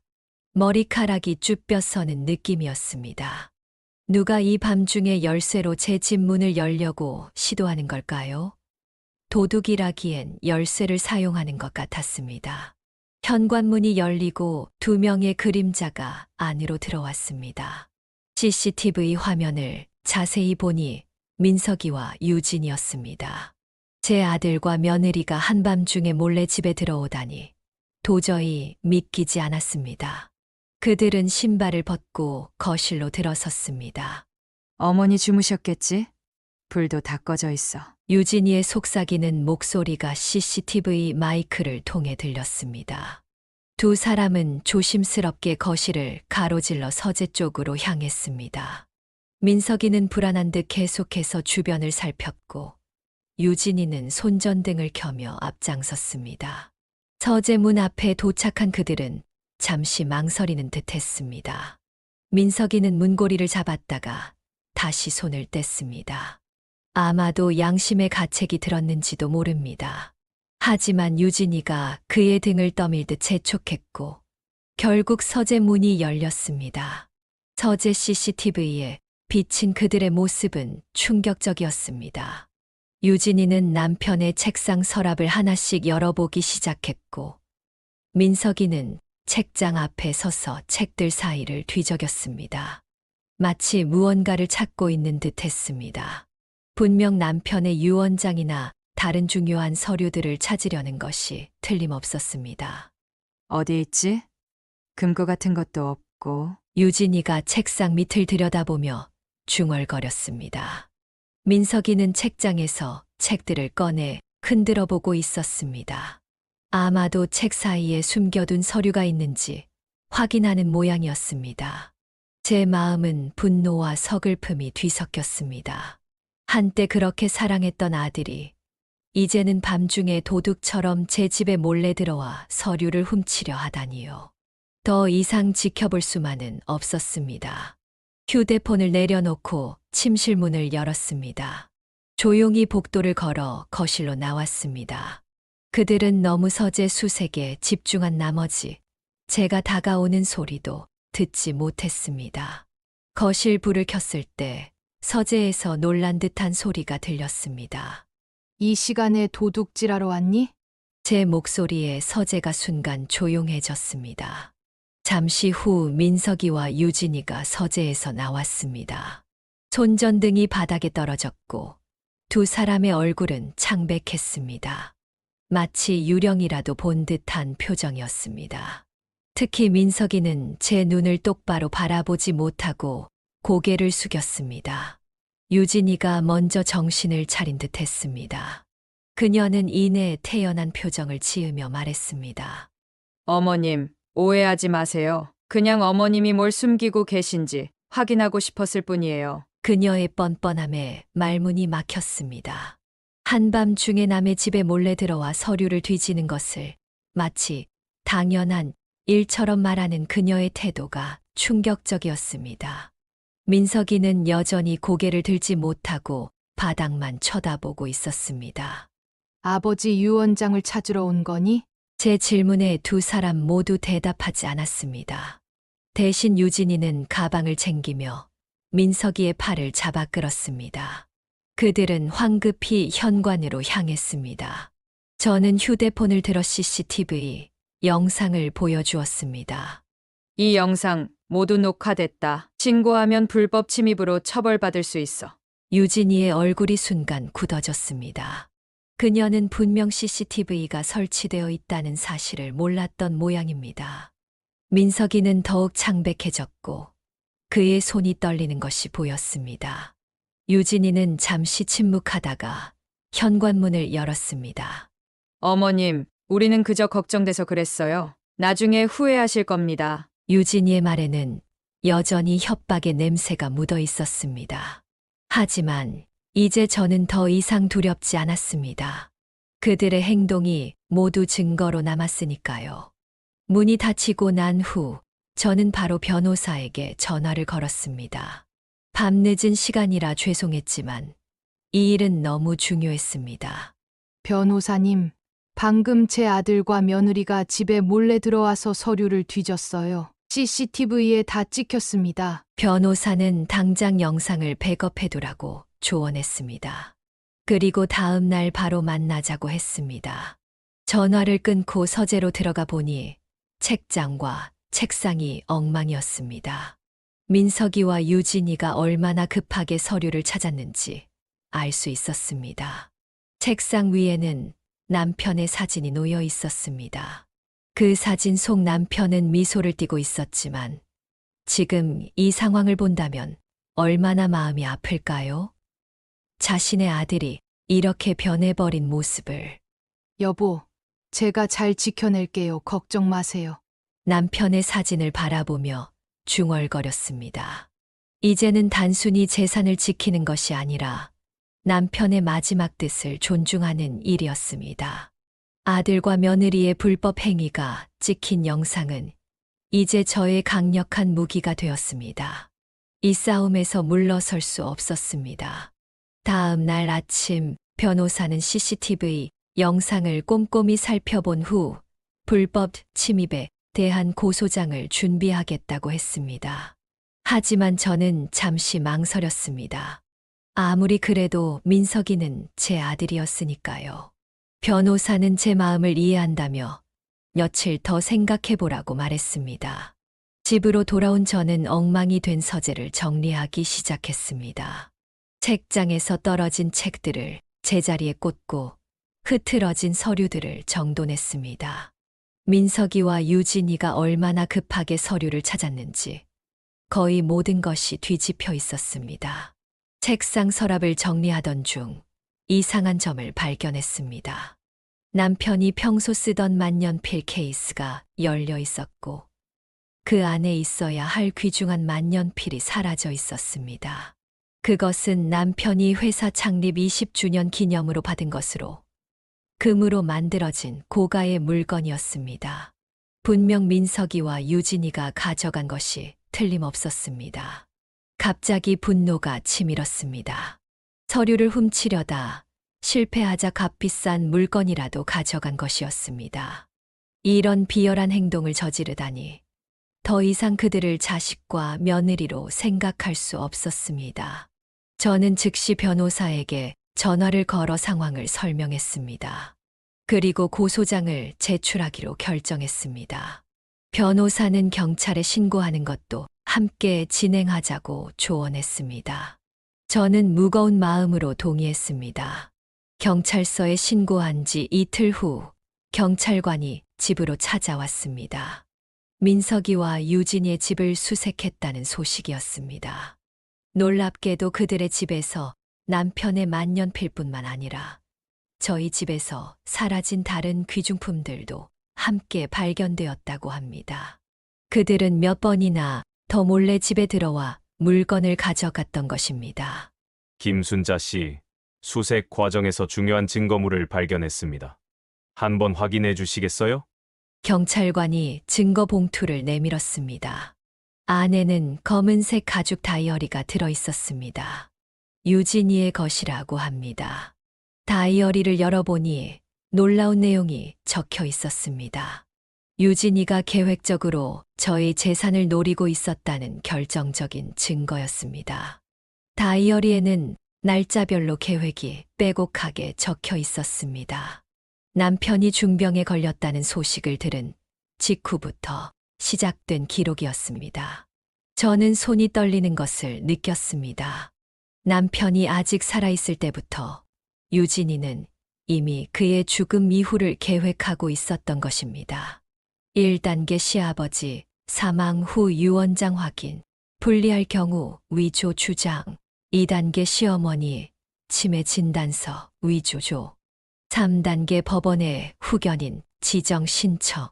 머리카락이 쭈뼛서는 느낌이었습니다. 누가 이 밤중에 열쇠로 제 집 문을 열려고 시도하는 걸까요? 도둑이라기엔 열쇠를 사용하는 것 같았습니다. 현관문이 열리고 2명의 그림자가 안으로 들어왔습니다. CCTV 화면을 자세히 보니 민석이와 유진이었습니다. 제 아들과 며느리가 한밤중에 몰래 집에 들어오다니 도저히 믿기지 않았습니다. 그들은 신발을 벗고 거실로 들어섰습니다. 어머니 주무셨겠지? 불도 다 꺼져 있어. 유진이의 속삭이는 목소리가 CCTV 마이크를 통해 들렸습니다. 두 사람은 조심스럽게 거실을 가로질러 서재 쪽으로 향했습니다. 민석이는 불안한 듯 계속해서 주변을 살폈고 유진이는 손전등을 켜며 앞장섰습니다. 서재 문 앞에 도착한 그들은 잠시 망설이는 듯 했습니다. 민석이는 문고리를 잡았다가 다시 손을 뗐습니다. 아마도 양심의 가책이 들었는지도 모릅니다. 하지만 유진이가 그의 등을 떠밀듯 재촉했고 결국 서재 문이 열렸습니다. 서재 CCTV에 비친 그들의 모습은 충격적이었습니다. 유진이는 남편의 책상 서랍을 하나씩 열어보기 시작했고 민석이는 책장 앞에 서서 책들 사이를 뒤적였습니다. 마치 무언가를 찾고 있는 듯 했습니다. 분명 남편의 유언장이나 다른 중요한 서류들을 찾으려는 것이 틀림없었습니다. 어디 있지? 금고 같은 것도 없고. 유진이가 책상 밑을 들여다보며 중얼거렸습니다. 민석이는 책장에서 책들을 꺼내 흔들어 보고 있었습니다. 아마도 책 사이에 숨겨둔 서류가 있는지 확인하는 모양이었습니다. 제 마음은 분노와 서글픔이 뒤섞였습니다. 한때 그렇게 사랑했던 아들이 이제는 밤중에 도둑처럼 제 집에 몰래 들어와 서류를 훔치려 하다니요. 더 이상 지켜볼 수만은 없었습니다. 휴대폰을 내려놓고 침실 문을 열었습니다. 조용히 복도를 걸어 거실로 나왔습니다. 그들은 너무 서재 수색에 집중한 나머지 제가 다가오는 소리도 듣지 못했습니다. 거실 불을 켰을 때 서재에서 놀란 듯한 소리가 들렸습니다. 이 시간에 도둑질하러 왔니? 제 목소리에 서재가 순간 조용해졌습니다. 잠시 후 민석이와 유진이가 서재에서 나왔습니다. 손전등이 바닥에 떨어졌고 두 사람의 얼굴은 창백했습니다. 마치 유령이라도 본 듯한 표정이었습니다. 특히 민석이는 제 눈을 똑바로 바라보지 못하고 고개를 숙였습니다. 유진이가 먼저 정신을 차린 듯 했습니다. 그녀는 이내 태연한 표정을 지으며 말했습니다. 어머님, 오해하지 마세요. 그냥 어머님이 뭘 숨기고 계신지 확인하고 싶었을 뿐이에요. 그녀의 뻔뻔함에 말문이 막혔습니다. 한밤중에 남의 집에 몰래 들어와 서류를 뒤지는 것을 마치 당연한 일처럼 말하는 그녀의 태도가 충격적이었습니다. 민석이는 여전히 고개를 들지 못하고 바닥만 쳐다보고 있었습니다. 아버지 유 원장을 찾으러 온 거니? 제 질문에 두 사람 모두 대답하지 않았습니다. 대신 유진이는 가방을 챙기며 민석이의 팔을 잡아 끌었습니다. 그들은 황급히 현관으로 향했습니다. 저는 휴대폰을 들어 CCTV 영상을 보여주었습니다. 이 영상 모두 녹화됐다. 신고하면 불법 침입으로 처벌받을 수 있어. 유진이의 얼굴이 순간 굳어졌습니다. 그녀는 분명 CCTV가 설치되어 있다는 사실을 몰랐던 모양입니다. 민석이는 더욱 창백해졌고 그의 손이 떨리는 것이 보였습니다. 유진이는 잠시 침묵하다가 현관문을 열었습니다. 어머님, 우리는 그저 걱정돼서 그랬어요. 나중에 후회하실 겁니다. 유진이의 말에는 여전히 협박의 냄새가 묻어 있었습니다. 하지만 이제 저는 더 이상 두렵지 않았습니다. 그들의 행동이 모두 증거로 남았으니까요. 문이 닫히고 난 후 저는 바로 변호사에게 전화를 걸었습니다. 밤늦은 시간이라 죄송했지만 이 일은 너무 중요했습니다. 변호사님, 방금 제 아들과 며느리가 집에 몰래 들어와서 서류를 뒤졌어요. CCTV에 다 찍혔습니다. 변호사는 당장 영상을 백업해두라고 조언했습니다. 그리고 다음 날 바로 만나자고 했습니다. 전화를 끊고 서재로 들어가 보니 책장과 책상이 엉망이었습니다. 민석이와 유진이가 얼마나 급하게 서류를 찾았는지 알 수 있었습니다. 책상 위에는 남편의 사진이 놓여 있었습니다. 그 사진 속 남편은 미소를 띠고 있었지만 지금 이 상황을 본다면 얼마나 마음이 아플까요? 자신의 아들이 이렇게 변해버린 모습을. 여보, 제가 잘 지켜낼게요. 걱정 마세요. 남편의 사진을 바라보며 중얼거렸습니다. 이제는 단순히 재산을 지키는 것이 아니라 남편의 마지막 뜻을 존중하는 일이었습니다. 아들과 며느리의 불법 행위가 찍힌 영상은 이제 저의 강력한 무기가 되었습니다. 이 싸움에서 물러설 수 없었습니다. 다음 날 아침 변호사는 CCTV 영상을 꼼꼼히 살펴본 후 불법 침입에 대한 고소장을 준비하겠다고 했습니다. 하지만 저는 잠시 망설였습니다. 아무리 그래도 민석이는 제 아들이었으니까요. 변호사는 제 마음을 이해한다며 며칠 더 생각해보라고 말했습니다. 집으로 돌아온 저는 엉망이 된 서재를 정리하기 시작했습니다. 책장에서 떨어진 책들을 제자리에 꽂고 흐트러진 서류들을 정돈했습니다. 민석이와 유진이가 얼마나 급하게 서류를 찾았는지 거의 모든 것이 뒤집혀 있었습니다. 책상 서랍을 정리하던 중 이상한 점을 발견했습니다. 남편이 평소 쓰던 만년필 케이스가 열려 있었고 그 안에 있어야 할 귀중한 만년필이 사라져 있었습니다. 그것은 남편이 회사 창립 20주년 기념으로 받은 것으로 금으로 만들어진 고가의 물건이었습니다. 분명 민석이와 유진이가 가져간 것이 틀림없었습니다. 갑자기 분노가 치밀었습니다. 서류를 훔치려다 실패하자 값비싼 물건이라도 가져간 것이었습니다. 이런 비열한 행동을 저지르다니 더 이상 그들을 자식과 며느리로 생각할 수 없었습니다. 저는 즉시 변호사에게 전화를 걸어 상황을 설명했습니다. 그리고 고소장을 제출하기로 결정했습니다. 변호사는 경찰에 신고하는 것도 함께 진행하자고 조언했습니다. 저는 무거운 마음으로 동의했습니다. 경찰서에 신고한 지 이틀 후 경찰관이 집으로 찾아왔습니다. 민석이와 유진이의 집을 수색했다는 소식이었습니다. 놀랍게도 그들의 집에서 남편의 만년필뿐만 아니라 저희 집에서 사라진 다른 귀중품들도 함께 발견되었다고 합니다. 그들은 몇 번이나 더 몰래 집에 들어와 물건을 가져갔던 것입니다. 김순자 씨, 수색 과정에서 중요한 증거물을 발견했습니다. 한번 확인해 주시겠어요? 경찰관이 증거 봉투를 내밀었습니다. 안에는 검은색 가죽 다이어리가 들어 있었습니다. 유진이의 것이라고 합니다. 다이어리를 열어보니 놀라운 내용이 적혀 있었습니다. 유진이가 계획적으로 저의 재산을 노리고 있었다는 결정적인 증거였습니다. 다이어리에는 날짜별로 계획이 빼곡하게 적혀 있었습니다. 남편이 중병에 걸렸다는 소식을 들은 직후부터 시작된 기록이었습니다. 저는 손이 떨리는 것을 느꼈습니다. 남편이 아직 살아있을 때부터 유진이는 이미 그의 죽음 이후를 계획하고 있었던 것입니다. 1단계 시아버지 사망 후 유언장 확인, 불리할 경우 위조 주장, 2단계 시어머니 치매 진단서 위조조, 3단계 법원의 후견인 지정 신청,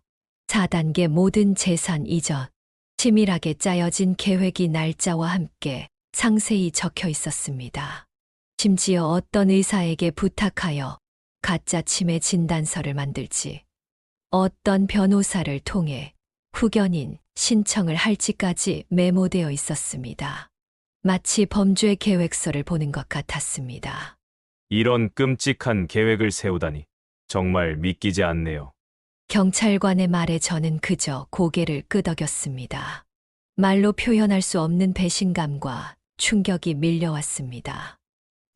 4단계 모든 재산 이전, 치밀하게 짜여진 계획이 날짜와 함께 상세히 적혀 있었습니다. 심지어 어떤 의사에게 부탁하여 가짜 치매 진단서를 만들지, 어떤 변호사를 통해 후견인 신청을 할지까지 메모되어 있었습니다. 마치 범죄 계획서를 보는 것 같았습니다. 이런 끔찍한 계획을 세우다니 정말 믿기지 않네요. 경찰관의 말에 저는 그저 고개를 끄덕였습니다. 말로 표현할 수 없는 배신감과 충격이 밀려왔습니다.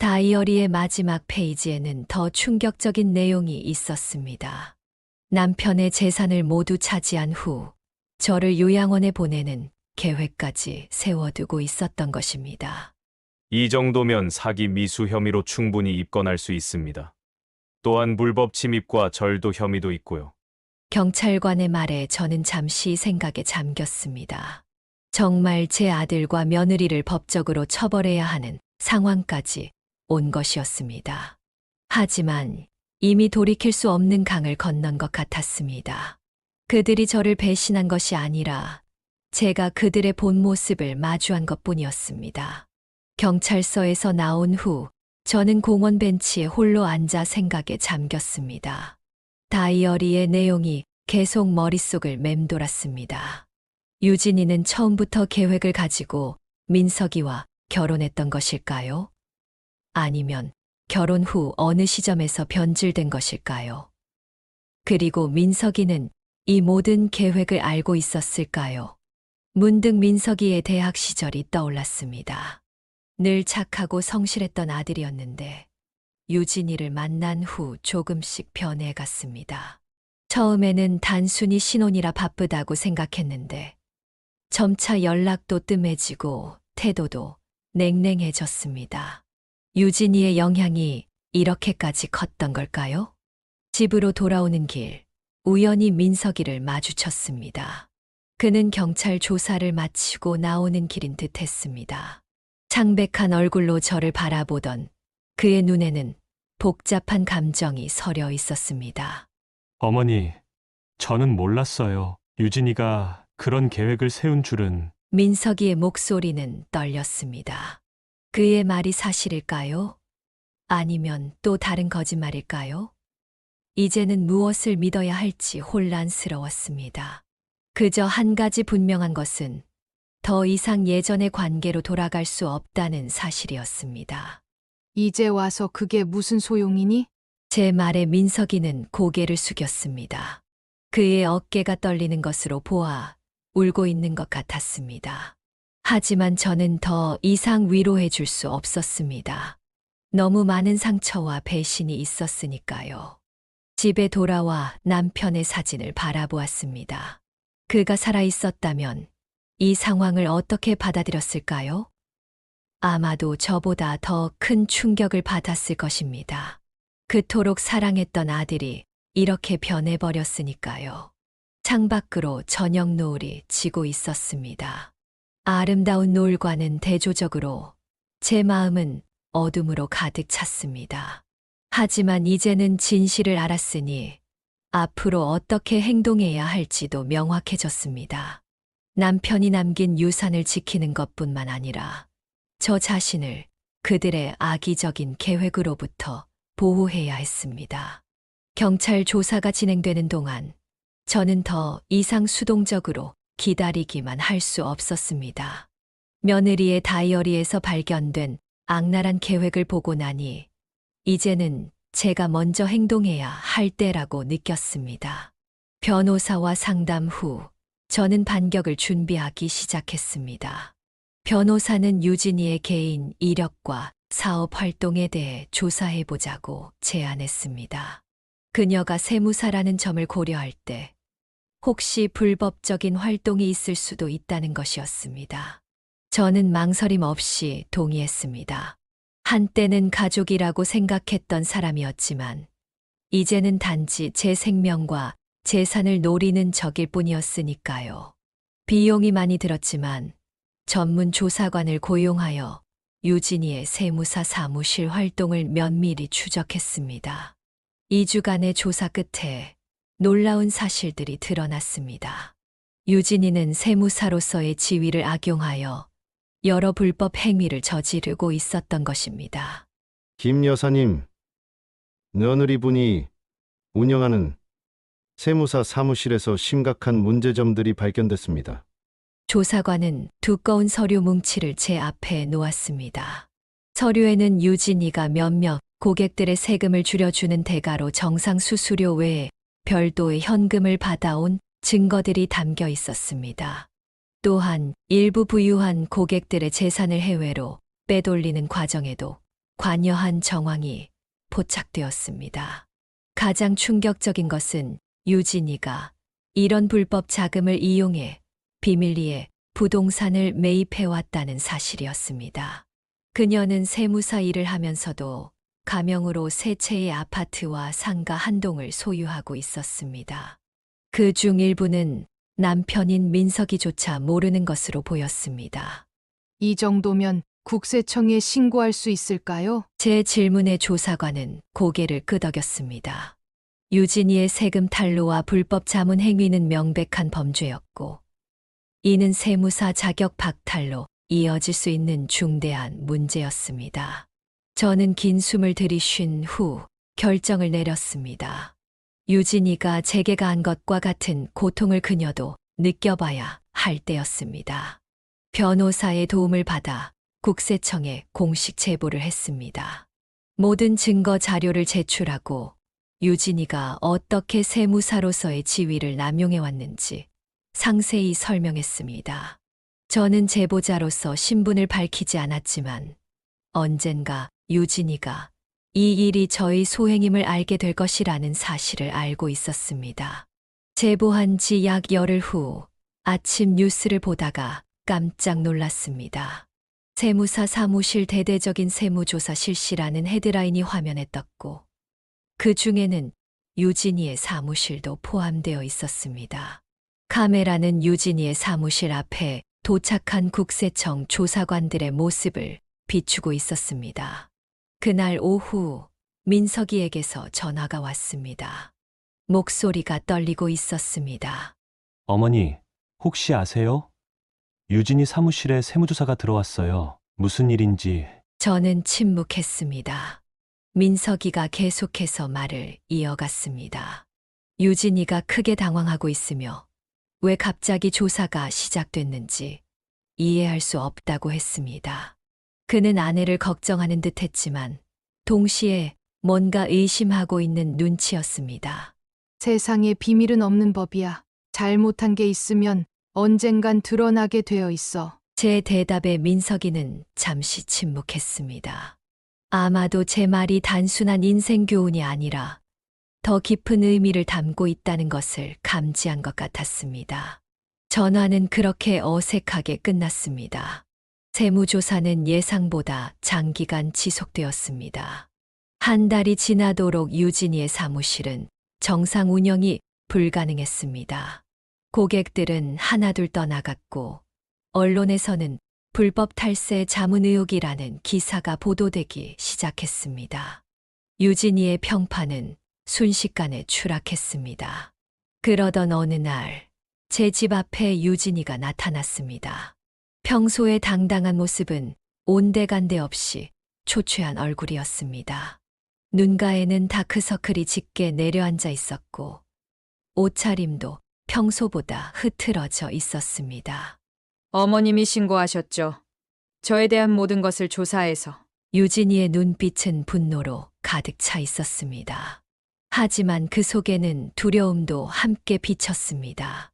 다이어리의 마지막 페이지에는 더 충격적인 내용이 있었습니다. 남편의 재산을 모두 차지한 후 저를 요양원에 보내는 계획까지 세워두고 있었던 것입니다. 이 정도면 사기 미수 혐의로 충분히 입건할 수 있습니다. 또한 불법 침입과 절도 혐의도 있고요. 경찰관의 말에 저는 잠시 생각에 잠겼습니다. 정말 제 아들과 며느리를 법적으로 처벌해야 하는 상황까지 온 것이었습니다. 하지만 이미 돌이킬 수 없는 강을 건넌 것 같았습니다. 그들이 저를 배신한 것이 아니라 제가 그들의 본 모습을 마주한 것뿐이었습니다. 경찰서에서 나온 후 저는 공원 벤치에 홀로 앉아 생각에 잠겼습니다. 다이어리의 내용이 계속 머릿속을 맴돌았습니다. 유진이는 처음부터 계획을 가지고 민석이와 결혼했던 것일까요? 아니면 결혼 후 어느 시점에서 변질된 것일까요? 그리고 민석이는 이 모든 계획을 알고 있었을까요? 문득 민석이의 대학 시절이 떠올랐습니다. 늘 착하고 성실했던 아들이었는데 유진이를 만난 후 조금씩 변해갔습니다. 처음에는 단순히 신혼이라 바쁘다고 생각했는데 점차 연락도 뜸해지고 태도도 냉랭해졌습니다. 유진이의 영향이 이렇게까지 컸던 걸까요? 집으로 돌아오는 길, 우연히 민석이를 마주쳤습니다. 그는 경찰 조사를 마치고 나오는 길인 듯 했습니다. 창백한 얼굴로 저를 바라보던 그의 눈에는 복잡한 감정이 서려 있었습니다. 어머니, 저는 몰랐어요. 유진이가 그런 계획을 세운 줄은. 민석이의 목소리는 떨렸습니다. 그의 말이 사실일까요? 아니면 또 다른 거짓말일까요? 이제는 무엇을 믿어야 할지 혼란스러웠습니다. 그저 한 가지 분명한 것은 더 이상 예전의 관계로 돌아갈 수 없다는 사실이었습니다. 이제 와서 그게 무슨 소용이니? 제 말에 민석이는 고개를 숙였습니다. 그의 어깨가 떨리는 것으로 보아 울고 있는 것 같았습니다. 하지만 저는 더 이상 위로해 줄 수 없었습니다. 너무 많은 상처와 배신이 있었으니까요. 집에 돌아와 남편의 사진을 바라보았습니다. 그가 살아 있었다면 이 상황을 어떻게 받아들였을까요? 아마도 저보다 더 큰 충격을 받았을 것입니다. 그토록 사랑했던 아들이 이렇게 변해버렸으니까요. 창밖으로 저녁 노을이 지고 있었습니다. 아름다운 노을과는 대조적으로 제 마음은 어둠으로 가득 찼습니다. 하지만 이제는 진실을 알았으니 앞으로 어떻게 행동해야 할지도 명확해졌습니다. 남편이 남긴 유산을 지키는 것뿐만 아니라 저 자신을 그들의 악의적인 계획으로부터 보호해야 했습니다. 경찰 조사가 진행되는 동안 저는 더 이상 수동적으로 기다리기만 할 수 없었습니다. 며느리의 다이어리에서 발견된 악랄한 계획을 보고 나니 이제는 제가 먼저 행동해야 할 때라고 느꼈습니다. 변호사와 상담 후 저는 반격을 준비하기 시작했습니다. 변호사는 유진이의 개인 이력과 사업 활동에 대해 조사해보자고 제안했습니다. 그녀가 세무사라는 점을 고려할 때 혹시 불법적인 활동이 있을 수도 있다는 것이었습니다. 저는 망설임 없이 동의했습니다. 한때는 가족이라고 생각했던 사람이었지만 이제는 단지 제 생명과 재산을 노리는 적일 뿐이었으니까요. 비용이 많이 들었지만 전문 조사관을 고용하여 유진이의 세무사 사무실 활동을 면밀히 추적했습니다. 2주간의 조사 끝에 놀라운 사실들이 드러났습니다. 유진이는 세무사로서의 지위를 악용하여 여러 불법 행위를 저지르고 있었던 것입니다. 김 여사님, 며느리분이 운영하는 세무사 사무실에서 심각한 문제점들이 발견됐습니다. 조사관은 두꺼운 서류 뭉치를 제 앞에 놓았습니다. 서류에는 유진이가 몇몇 고객들의 세금을 줄여주는 대가로 정상 수수료 외에 별도의 현금을 받아온 증거들이 담겨 있었습니다. 또한 일부 부유한 고객들의 재산을 해외로 빼돌리는 과정에도 관여한 정황이 포착되었습니다. 가장 충격적인 것은 유진이가 이런 불법 자금을 이용해 비밀리에 부동산을 매입해왔다는 사실이었습니다. 그녀는 세무사 일을 하면서도 가명으로 세 채의 아파트와 상가 한 동을 소유하고 있었습니다. 그 중 일부는 남편인 민석이조차 모르는 것으로 보였습니다. 이 정도면 국세청에 신고할 수 있을까요? 제 질문에 조사관은 고개를 끄덕였습니다. 유진이의 세금 탈루와 불법 자문 행위는 명백한 범죄였고 이는 세무사 자격 박탈로 이어질 수 있는 중대한 문제였습니다. 저는 긴 숨을 들이쉰 후 결정을 내렸습니다. 유진이가 제게 가한 것과 같은 고통을 그녀도 느껴봐야 할 때였습니다. 변호사의 도움을 받아 국세청에 공식 제보를 했습니다. 모든 증거 자료를 제출하고 유진이가 어떻게 세무사로서의 지위를 남용해왔는지 상세히 설명했습니다. 저는 제보자로서 신분을 밝히지 않았지만 언젠가 유진이가 이 일이 저의 소행임을 알게 될 것이라는 사실을 알고 있었습니다. 제보한 지 약 열흘 후 아침 뉴스를 보다가 깜짝 놀랐습니다. 세무사 사무실 대대적인 세무조사 실시라는 헤드라인이 화면에 떴고 그 중에는 유진이의 사무실도 포함되어 있었습니다. 카메라는 유진이의 사무실 앞에 도착한 국세청 조사관들의 모습을 비추고 있었습니다. 그날 오후 민석이에게서 전화가 왔습니다. 목소리가 떨리고 있었습니다. 어머니, 혹시 아세요? 유진이 사무실에 세무조사가 들어왔어요. 무슨 일인지. 저는 침묵했습니다. 민석이가 계속해서 말을 이어갔습니다. 유진이가 크게 당황하고 있으며 왜 갑자기 조사가 시작됐는지 이해할 수 없다고 했습니다. 그는 아내를 걱정하는 듯 했지만 동시에 뭔가 의심하고 있는 눈치였습니다. 세상에 비밀은 없는 법이야. 잘못한 게 있으면 언젠간 드러나게 되어 있어. 제 대답에 민석이는 잠시 침묵했습니다. 아마도 제 말이 단순한 인생 교훈이 아니라 더 깊은 의미를 담고 있다는 것을 감지한 것 같았습니다. 전화는 그렇게 어색하게 끝났습니다. 세무조사는 예상보다 장기간 지속되었습니다. 한 달이 지나도록 유진이의 사무실은 정상 운영이 불가능했습니다. 고객들은 하나둘 떠나갔고 언론에서는 불법 탈세 자문 의혹이라는 기사가 보도되기 시작했습니다. 유진이의 평판은 순식간에 추락했습니다. 그러던 어느 날, 제 집 앞에 유진이가 나타났습니다. 평소의 당당한 모습은 온데간데 없이 초췌한 얼굴이었습니다. 눈가에는 다크서클이 짙게 내려앉아 있었고, 옷차림도 평소보다 흐트러져 있었습니다. 어머님이 신고하셨죠. 저에 대한 모든 것을 조사해서. 유진이의 눈빛은 분노로 가득 차 있었습니다. 하지만 그 속에는 두려움도 함께 비쳤습니다.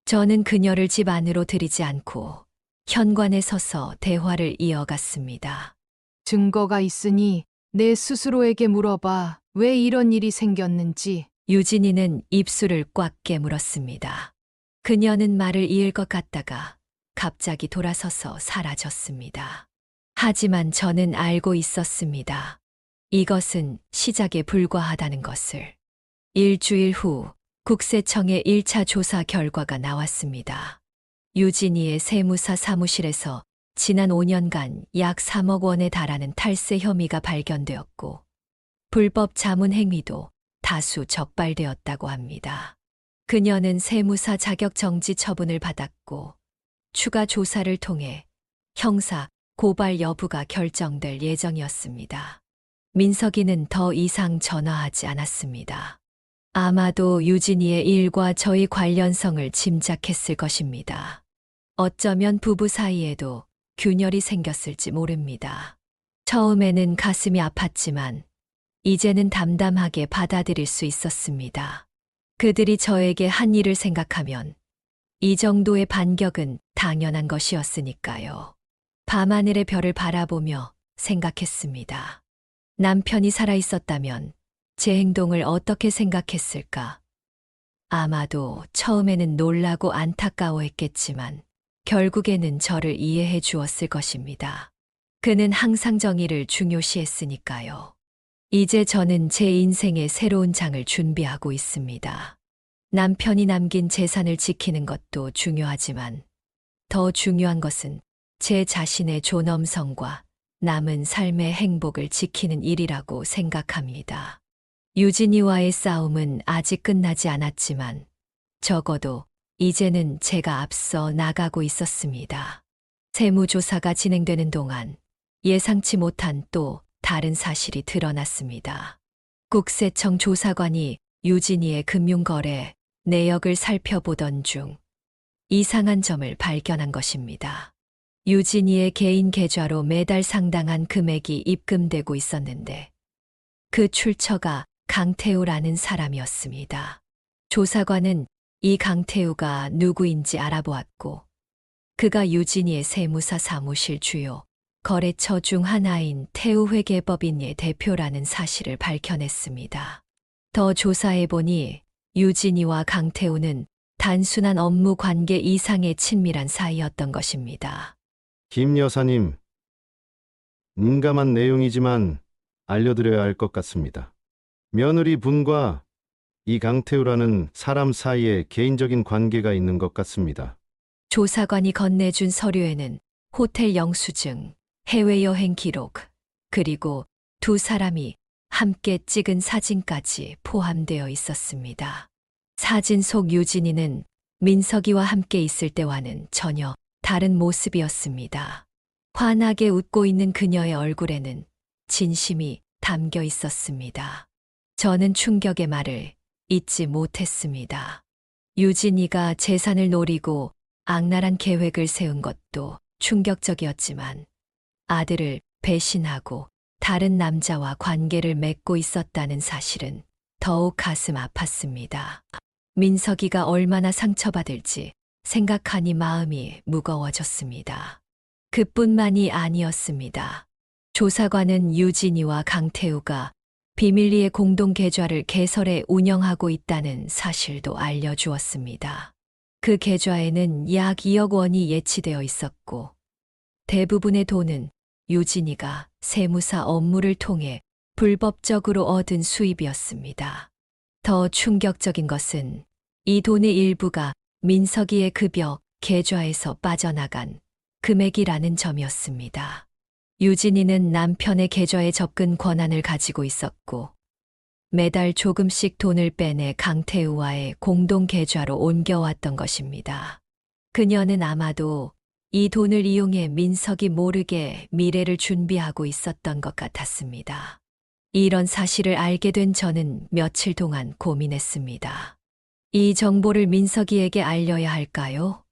저는 그녀를 집 안으로 들이지 않고 현관에 서서 대화를 이어갔습니다. 증거가 있으니 내 스스로에게 물어봐. 왜 이런 일이 생겼는지. 유진이는 입술을 꽉 깨물었습니다. 그녀는 말을 이을 것 같다가 갑자기 돌아서서 사라졌습니다. 하지만 저는 알고 있었습니다. 이것은 시작에 불과하다는 것을. 일주일 후 국세청의 1차 조사 결과가 나왔습니다. 유진이의 세무사 사무실에서 지난 5년간 약 3억 원에 달하는 탈세 혐의가 발견되었고 불법 자문 행위도 다수 적발되었다고 합니다. 그녀는 세무사 자격 정지 처분을 받았고 추가 조사를 통해 형사 고발 여부가 결정될 예정이었습니다. 민석이는 더 이상 전화하지 않았습니다. 아마도 유진이의 일과 저희 관련성을 짐작했을 것입니다. 어쩌면 부부 사이에도 균열이 생겼을지 모릅니다. 처음에는 가슴이 아팠지만 이제는 담담하게 받아들일 수 있었습니다. 그들이 저에게 한 일을 생각하면 이 정도의 반격은 당연한 것이었으니까요. 밤하늘의 별을 바라보며 생각했습니다. 남편이 살아있었다면 제 행동을 어떻게 생각했을까? 아마도 처음에는 놀라고 안타까워했겠지만 결국에는 저를 이해해 주었을 것입니다. 그는 항상 정의를 중요시했으니까요. 이제 저는 제 인생의 새로운 장을 준비하고 있습니다. 남편이 남긴 재산을 지키는 것도 중요하지만 더 중요한 것은 제 자신의 존엄성과 남은 삶의 행복을 지키는 일이라고 생각합니다. 유진이와의 싸움은 아직 끝나지 않았지만 적어도 이제는 제가 앞서 나가고 있었습니다. 세무조사가 진행되는 동안 예상치 못한 또 다른 사실이 드러났습니다. 국세청 조사관이 유진이의 금융거래 내역을 살펴보던 중 이상한 점을 발견한 것입니다. 유진이의 개인 계좌로 매달 상당한 금액이 입금되고 있었는데 그 출처가 강태우라는 사람이었습니다. 조사관은 이 강태우가 누구인지 알아보았고 그가 유진이의 세무사 사무실 주요 거래처 중 하나인 태우회계법인의 대표라는 사실을 밝혀냈습니다. 더 조사해보니 유진이와 강태우는 단순한 업무 관계 이상의 친밀한 사이였던 것입니다. 김 여사님, 민감한 내용이지만 알려드려야 할 것 같습니다. 며느리 분과 이 강태우라는 사람 사이에 개인적인 관계가 있는 것 같습니다. 조사관이 건네준 서류에는 호텔 영수증, 해외여행 기록, 그리고 두 사람이 함께 찍은 사진까지 포함되어 있었습니다. 사진 속 유진이는 민석이와 함께 있을 때와는 전혀 다른 모습이었습니다. 환하게 웃고 있는 그녀의 얼굴에는 진심이 담겨 있었습니다. 저는 충격의 말을 잊지 못했습니다. 유진이가 재산을 노리고 악랄한 계획을 세운 것도 충격적이었지만 아들을 배신하고 다른 남자와 관계를 맺고 있었다는 사실은 더욱 가슴 아팠습니다. 민석이가 얼마나 상처받을지 생각하니 마음이 무거워졌습니다. 그뿐만이 아니었습니다. 조사관은 유진이와 강태우가 비밀리에 공동 계좌를 개설해 운영하고 있다는 사실도 알려주었습니다. 그 계좌에는 약 2억 원이 예치되어 있었고 대부분의 돈은 유진이가 세무사 업무를 통해 불법적으로 얻은 수입이었습니다. 더 충격적인 것은 이 돈의 일부가 민석이의 급여 계좌에서 빠져나간 금액이라는 점이었습니다. 유진이는 남편의 계좌에 접근 권한을 가지고 있었고 매달 조금씩 돈을 빼내 강태우와의 공동 계좌로 옮겨왔던 것입니다. 그녀는 아마도 이 돈을 이용해 민석이 모르게 미래를 준비하고 있었던 것 같았습니다. 이런 사실을 알게 된 저는 며칠 동안 고민했습니다. 이 정보를 민석이에게 알려야 할까요?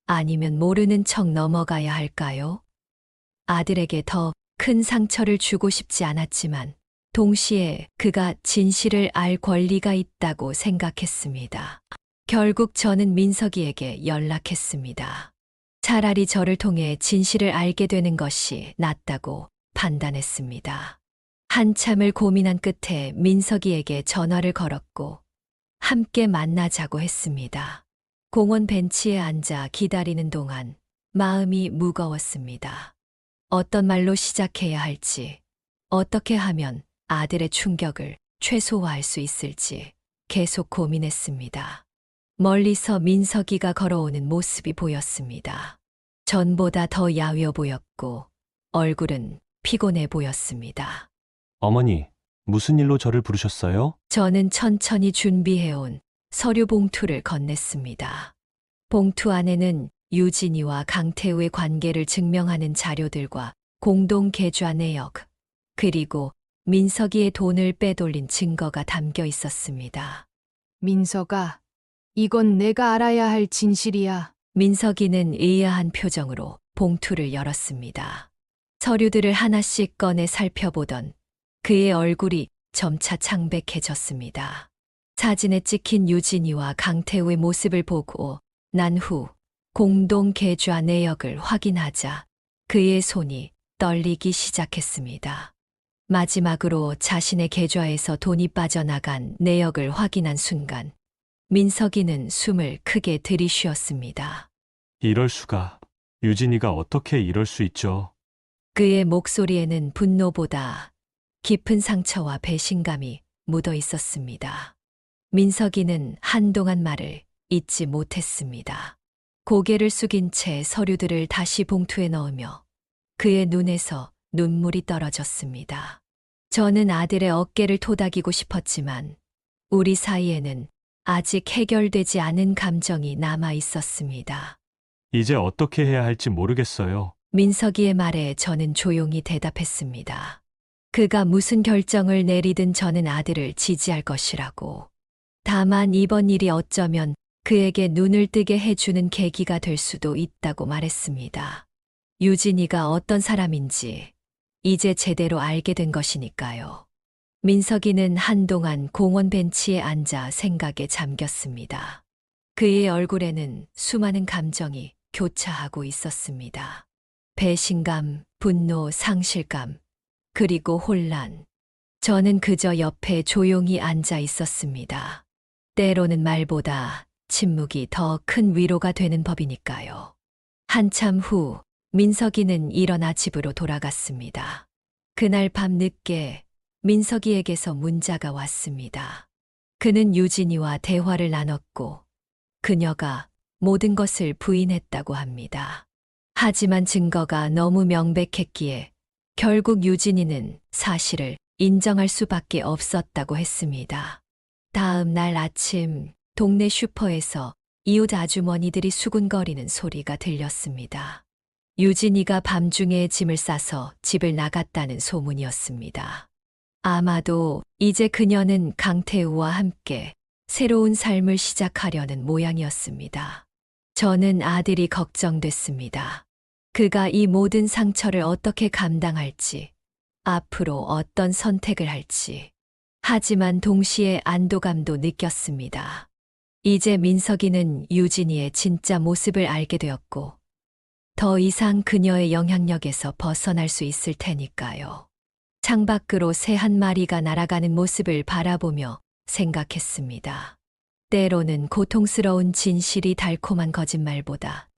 아니면 모르는 척 넘어가야 할까요? 아들에게 더 큰 상처를 주고 싶지 않았지만 동시에 그가 진실을 알 권리가 있다고 생각했습니다. 결국 저는 민석이에게 연락했습니다. 차라리 저를 통해 진실을 알게 되는 것이 낫다고 판단했습니다. 한참을 고민한 끝에 민석이에게 전화를 걸었고 함께 만나자고 했습니다. 공원 벤치에 앉아 기다리는 동안 마음이 무거웠습니다. 어떤 말로 시작해야 할지, 어떻게 하면 아들의 충격을 최소화할 수 있을지 계속 고민했습니다. 멀리서 민석이가 걸어오는 모습이 보였습니다. 전보다 더 야위어 보였고 얼굴은 피곤해 보였습니다. 어머니, 무슨 일로 저를 부르셨어요? 저는 천천히 준비해온 서류 봉투를 건넸습니다. 봉투 안에는 유진이와 강태우의 관계를 증명하는 자료들과 공동 계좌 내역, 그리고 민석이의 돈을 빼돌린 증거가 담겨 있었습니다. 민석아, 이건 내가 알아야 할 진실이야. 민석이는 의아한 표정으로 봉투를 열었습니다. 서류들을 하나씩 꺼내 살펴보던 그의 얼굴이 점차 창백해졌습니다. 사진에 찍힌 유진이와 강태우의 모습을 보고 난 후 공동 계좌 내역을 확인하자 그의 손이 떨리기 시작했습니다. 마지막으로 자신의 계좌에서 돈이 빠져나간 내역을 확인한 순간 민석이는 숨을 크게 들이쉬었습니다. 이럴 수가. 유진이가 어떻게 이럴 수 있죠? 그의 목소리에는 분노보다 깊은 상처와 배신감이 묻어 있었습니다. 민석이는 한동안 말을 잇지 못했습니다. 고개를 숙인 채 서류들을 다시 봉투에 넣으며 그의 눈에서 눈물이 떨어졌습니다. 저는 아들의 어깨를 토닥이고 싶었지만 우리 사이에는 아직 해결되지 않은 감정이 남아 있었습니다. 이제 어떻게 해야 할지 모르겠어요. 민석이의 말에 저는 조용히 대답했습니다. 그가 무슨 결정을 내리든 저는 아들을 지지할 것이라고. 다만 이번 일이 어쩌면 그에게 눈을 뜨게 해주는 계기가 될 수도 있다고 말했습니다. 유진이가 어떤 사람인지 이제 제대로 알게 된 것이니까요. 민석이는 한동안 공원 벤치에 앉아 생각에 잠겼습니다. 그의 얼굴에는 수많은 감정이 교차하고 있었습니다. 배신감, 분노, 상실감, 그리고 혼란. 저는 그저 옆에 조용히 앉아 있었습니다. 때로는 말보다 침묵이 더 큰 위로가 되는 법이니까요. 한참 후 민석이는 일어나 집으로 돌아갔습니다. 그날 밤 늦게 민석이에게서 문자가 왔습니다. 그는 유진이와 대화를 나눴고 그녀가 모든 것을 부인했다고 합니다. 하지만 증거가 너무 명백했기에 결국 유진이는 사실을 인정할 수밖에 없었다고 했습니다. 다음 날 아침 동네 슈퍼에서 이웃 아주머니들이 수군거리는 소리가 들렸습니다. 유진이가 밤중에 짐을 싸서 집을 나갔다는 소문이었습니다. 아마도 이제 그녀는 강태우와 함께 새로운 삶을 시작하려는 모양이었습니다. 저는 아들이 걱정됐습니다. 그가 이 모든 상처를 어떻게 감당할지, 앞으로 어떤 선택을 할지. 하지만 동시에 안도감도 느꼈습니다. 이제 민석이는 유진이의 진짜 모습을 알게 되었고, 더 이상 그녀의 영향력에서 벗어날 수 있을 테니까요. 창밖으로 새 한 마리가 날아가는 모습을 바라보며 생각했습니다. 때로는 고통스러운 진실이 달콤한 거짓말보다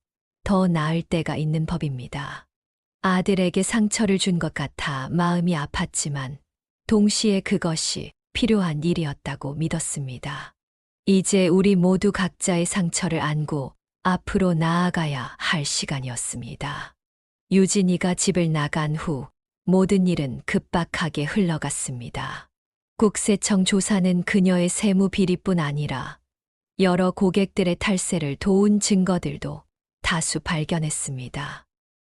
더 나을 때가 있는 법입니다. 아들에게 상처를 준 것 같아 마음이 아팠지만 동시에 그것이 필요한 일이었다고 믿었습니다. 이제 우리 모두 각자의 상처를 안고 앞으로 나아가야 할 시간이었습니다. 유진이가 집을 나간 후 모든 일은 급박하게 흘러갔습니다. 국세청 조사는 그녀의 세무 비리뿐 아니라 여러 고객들의 탈세를 도운 증거들도 다수 발견했습니다.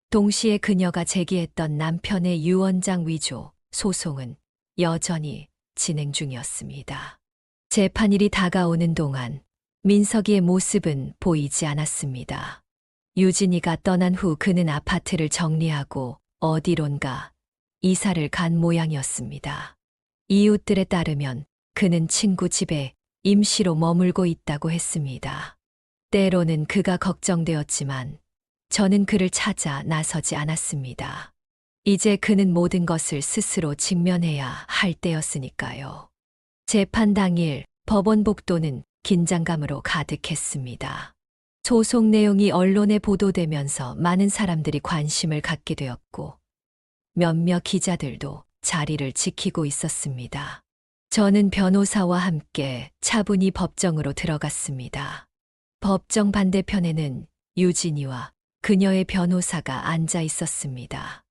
동시에 그녀가 제기했던 남편의 유언장 위조 소송은 여전히 진행 중이었습니다. 재판일이 다가오는 동안 민석이의 모습은 보이지 않았습니다. 유진이가 떠난 후 그는 아파트를 정리하고 어디론가 이사를 간 모양이었습니다. 이웃들에 따르면 그는 친구 집에 임시로 머물고 있다고 했습니다. 때로는 그가 걱정되었지만 저는 그를 찾아 나서지 않았습니다. 이제 그는 모든 것을 스스로 직면해야 할 때였으니까요. 재판 당일 법원 복도는 긴장감으로 가득했습니다. 소송 내용이 언론에 보도되면서 많은 사람들이 관심을 갖게 되었고 몇몇 기자들도 자리를 지키고 있었습니다. 저는 변호사와 함께 차분히 법정으로 들어갔습니다. 법정 반대편에는 유진이와 그녀의 변호사가 앉아 있었습니다.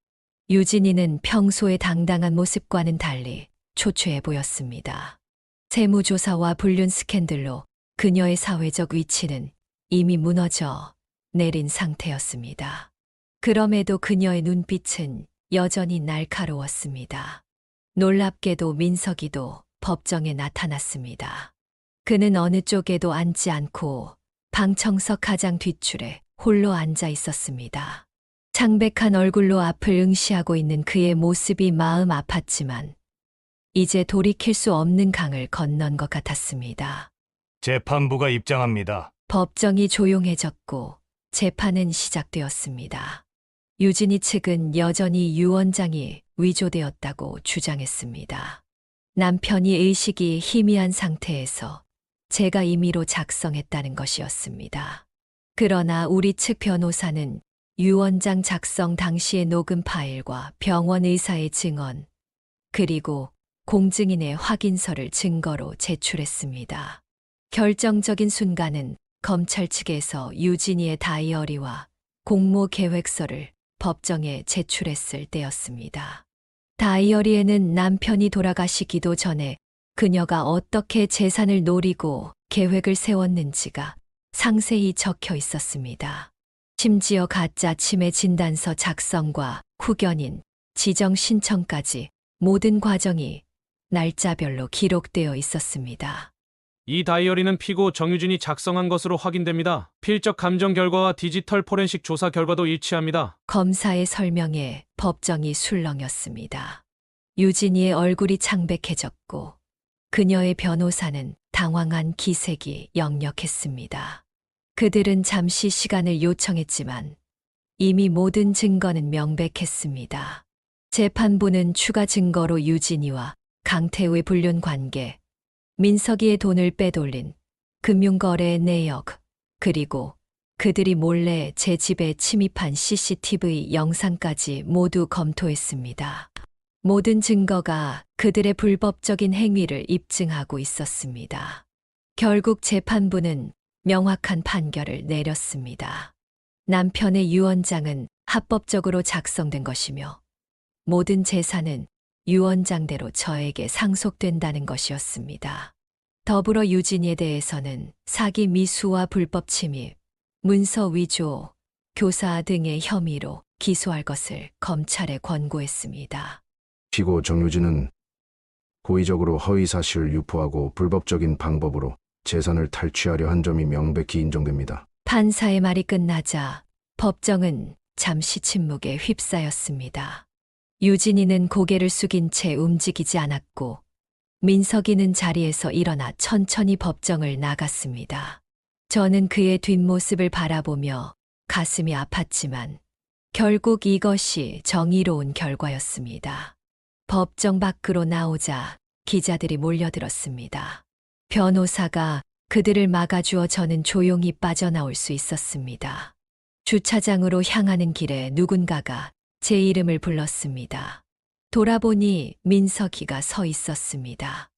유진이는 평소의 당당한 모습과는 달리 초췌해 보였습니다. 세무조사와 불륜 스캔들로 그녀의 사회적 위치는 이미 무너져 내린 상태였습니다. 그럼에도 그녀의 눈빛은 여전히 날카로웠습니다. 놀랍게도 민석이도 법정에 나타났습니다. 그는 어느 쪽에도 앉지 않고 방청석 가장 뒷줄에 홀로 앉아 있었습니다. 창백한 얼굴로 앞을 응시하고 있는 그의 모습이 마음 아팠지만 이제 돌이킬 수 없는 강을 건넌 것 같았습니다. 재판부가 입장합니다. 법정이 조용해졌고 재판은 시작되었습니다. 유진이 측은 여전히 유언장이 위조되었다고 주장했습니다. 남편이 의식이 희미한 상태에서 제가 임의로 작성했다는 것이었습니다. 그러나 우리 측 변호사는 유언장 작성 당시의 녹음 파일과 병원 의사의 증언, 그리고 공증인의 확인서를 증거로 제출했습니다. 결정적인 순간은 검찰 측에서 유진이의 다이어리와 공모 계획서를 법정에 제출했을 때였습니다. 다이어리에는 남편이 돌아가시기도 전에 그녀가 어떻게 재산을 노리고 계획을 세웠는지가 상세히 적혀 있었습니다. 심지어 가짜 치매 진단서 작성과 후견인, 지정 신청까지 모든 과정이 날짜별로 기록되어 있었습니다. 이 다이어리는 피고 정유진이 작성한 것으로 확인됩니다. 필적 감정 결과와 디지털 포렌식 조사 결과도 일치합니다. 검사의 설명에 법정이 술렁였습니다. 유진이의 얼굴이 창백해졌고 그녀의 변호사는 당황한 기색이 역력했습니다. 그들은 잠시 시간을 요청했지만 이미 모든 증거는 명백했습니다. 재판부는 추가 증거로 유진이와 강태우의 불륜 관계, 민석이의 돈을 빼돌린 금융거래의 내역, 그리고 그들이 몰래 제 집에 침입한 CCTV 영상까지 모두 검토했습니다. 모든 증거가 그들의 불법적인 행위를 입증하고 있었습니다. 결국 재판부는 명확한 판결을 내렸습니다. 남편의 유언장은 합법적으로 작성된 것이며 모든 재산은 유언장대로 저에게 상속된다는 것이었습니다. 더불어 유진이에 대해서는 사기 미수와 불법 침입, 문서 위조, 교사 등의 혐의로 기소할 것을 검찰에 권고했습니다. 피고 정유진은 고의적으로 허위 사실을 유포하고 불법적인 방법으로 재산을 탈취하려 한 점이 명백히 인정됩니다. 판사의 말이 끝나자 법정은 잠시 침묵에 휩싸였습니다. 유진이는 고개를 숙인 채 움직이지 않았고 민석이는 자리에서 일어나 천천히 법정을 나갔습니다. 저는 그의 뒷모습을 바라보며 가슴이 아팠지만 결국 이것이 정의로운 결과였습니다. 법정 밖으로 나오자 기자들이 몰려들었습니다. 변호사가 그들을 막아주어 저는 조용히 빠져나올 수 있었습니다. 주차장으로 향하는 길에 누군가가 제 이름을 불렀습니다. 돌아보니 민석이가 서 있었습니다.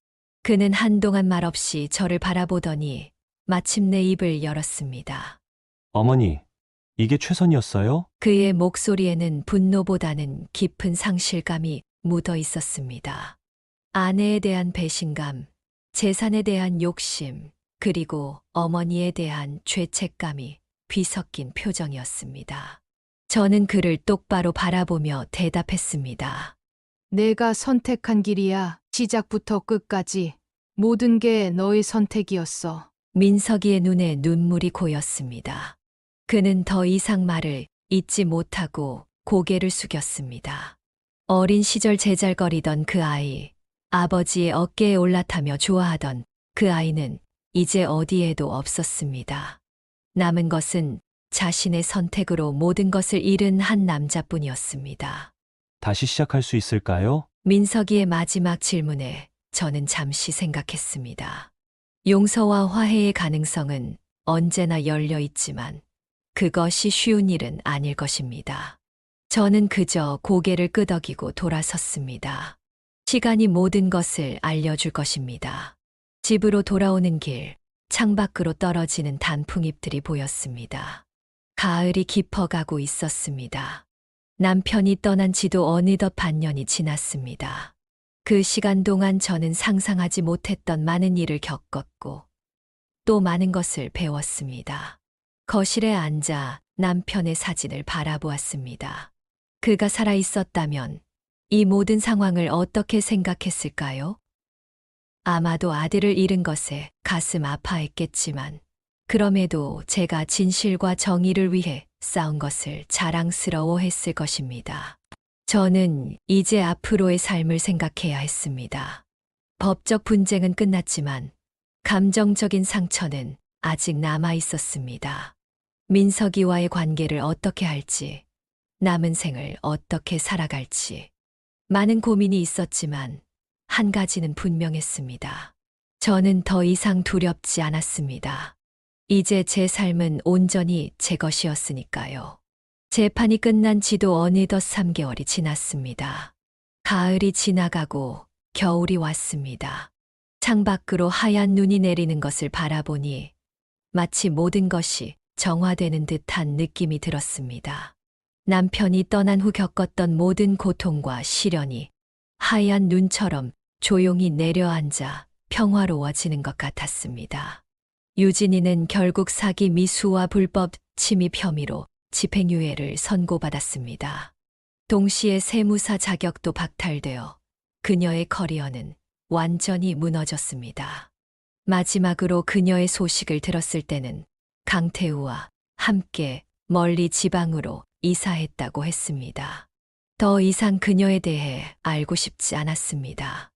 그는 한동안 말없이 저를 바라보더니 마침내 입을 열었습니다. 어머니, 이게 최선이었어요? 그의 목소리에는 분노보다는 깊은 상실감이 묻어 있었습니다. 아내에 대한 배신감, 재산에 대한 욕심, 그리고 어머니에 대한 죄책감이 뒤섞인 표정이었습니다. 저는 그를 똑바로 바라보며 대답했습니다. 내가 선택한 길이야. 시작부터 끝까지 모든 게 너의 선택이었어. 민석이의 눈에 눈물이 고였습니다. 그는 더 이상 말을 잇지 못하고 고개를 숙였습니다. 어린 시절 제잘거리던 그 아이, 아버지의 어깨에 올라타며 좋아하던 그 아이는 이제 어디에도 없었습니다. 남은 것은 자신의 선택으로 모든 것을 잃은 한 남자뿐이었습니다. 다시 시작할 수 있을까요? 민석이의 마지막 질문에 저는 잠시 생각했습니다. 용서와 화해의 가능성은 언제나 열려 있지만 그것이 쉬운 일은 아닐 것입니다. 저는 그저 고개를 끄덕이고 돌아섰습니다. 시간이 모든 것을 알려줄 것입니다. 집으로 돌아오는 길, 창밖으로 떨어지는 단풍잎들이 보였습니다. 가을이 깊어가고 있었습니다. 남편이 떠난 지도 어느덧 반년이 지났습니다. 그 시간 동안 저는 상상하지 못했던 많은 일을 겪었고 또 많은 것을 배웠습니다. 거실에 앉아 남편의 사진을 바라보았습니다. 그가 살아 있었다면 이 모든 상황을 어떻게 생각했을까요? 아마도 아들을 잃은 것에 가슴 아파했겠지만 그럼에도 제가 진실과 정의를 위해 싸운 것을 자랑스러워했을 것입니다. 저는 이제 앞으로의 삶을 생각해야 했습니다. 법적 분쟁은 끝났지만 감정적인 상처는 아직 남아 있었습니다. 민석이와의 관계를 어떻게 할지, 남은 생을 어떻게 살아갈지. 많은 고민이 있었지만 한 가지는 분명했습니다. 저는 더 이상 두렵지 않았습니다. 이제 제 삶은 온전히 제 것이었으니까요. 재판이 끝난 지도 어느덧 3개월이 지났습니다. 가을이 지나가고 겨울이 왔습니다. 창밖으로 하얀 눈이 내리는 것을 바라보니 마치 모든 것이 정화되는 듯한 느낌이 들었습니다. 남편이 떠난 후 겪었던 모든 고통과 시련이 하얀 눈처럼 조용히 내려앉아 평화로워지는 것 같았습니다. 유진이는 결국 사기 미수와 불법 침입 혐의로 집행유예를 선고받았습니다. 동시에 세무사 자격도 박탈되어 그녀의 커리어는 완전히 무너졌습니다. 마지막으로 그녀의 소식을 들었을 때는 강태우와 함께 멀리 지방으로 이사했다고 했습니다. 더 이상 그녀에 대해 알고 싶지 않았습니다.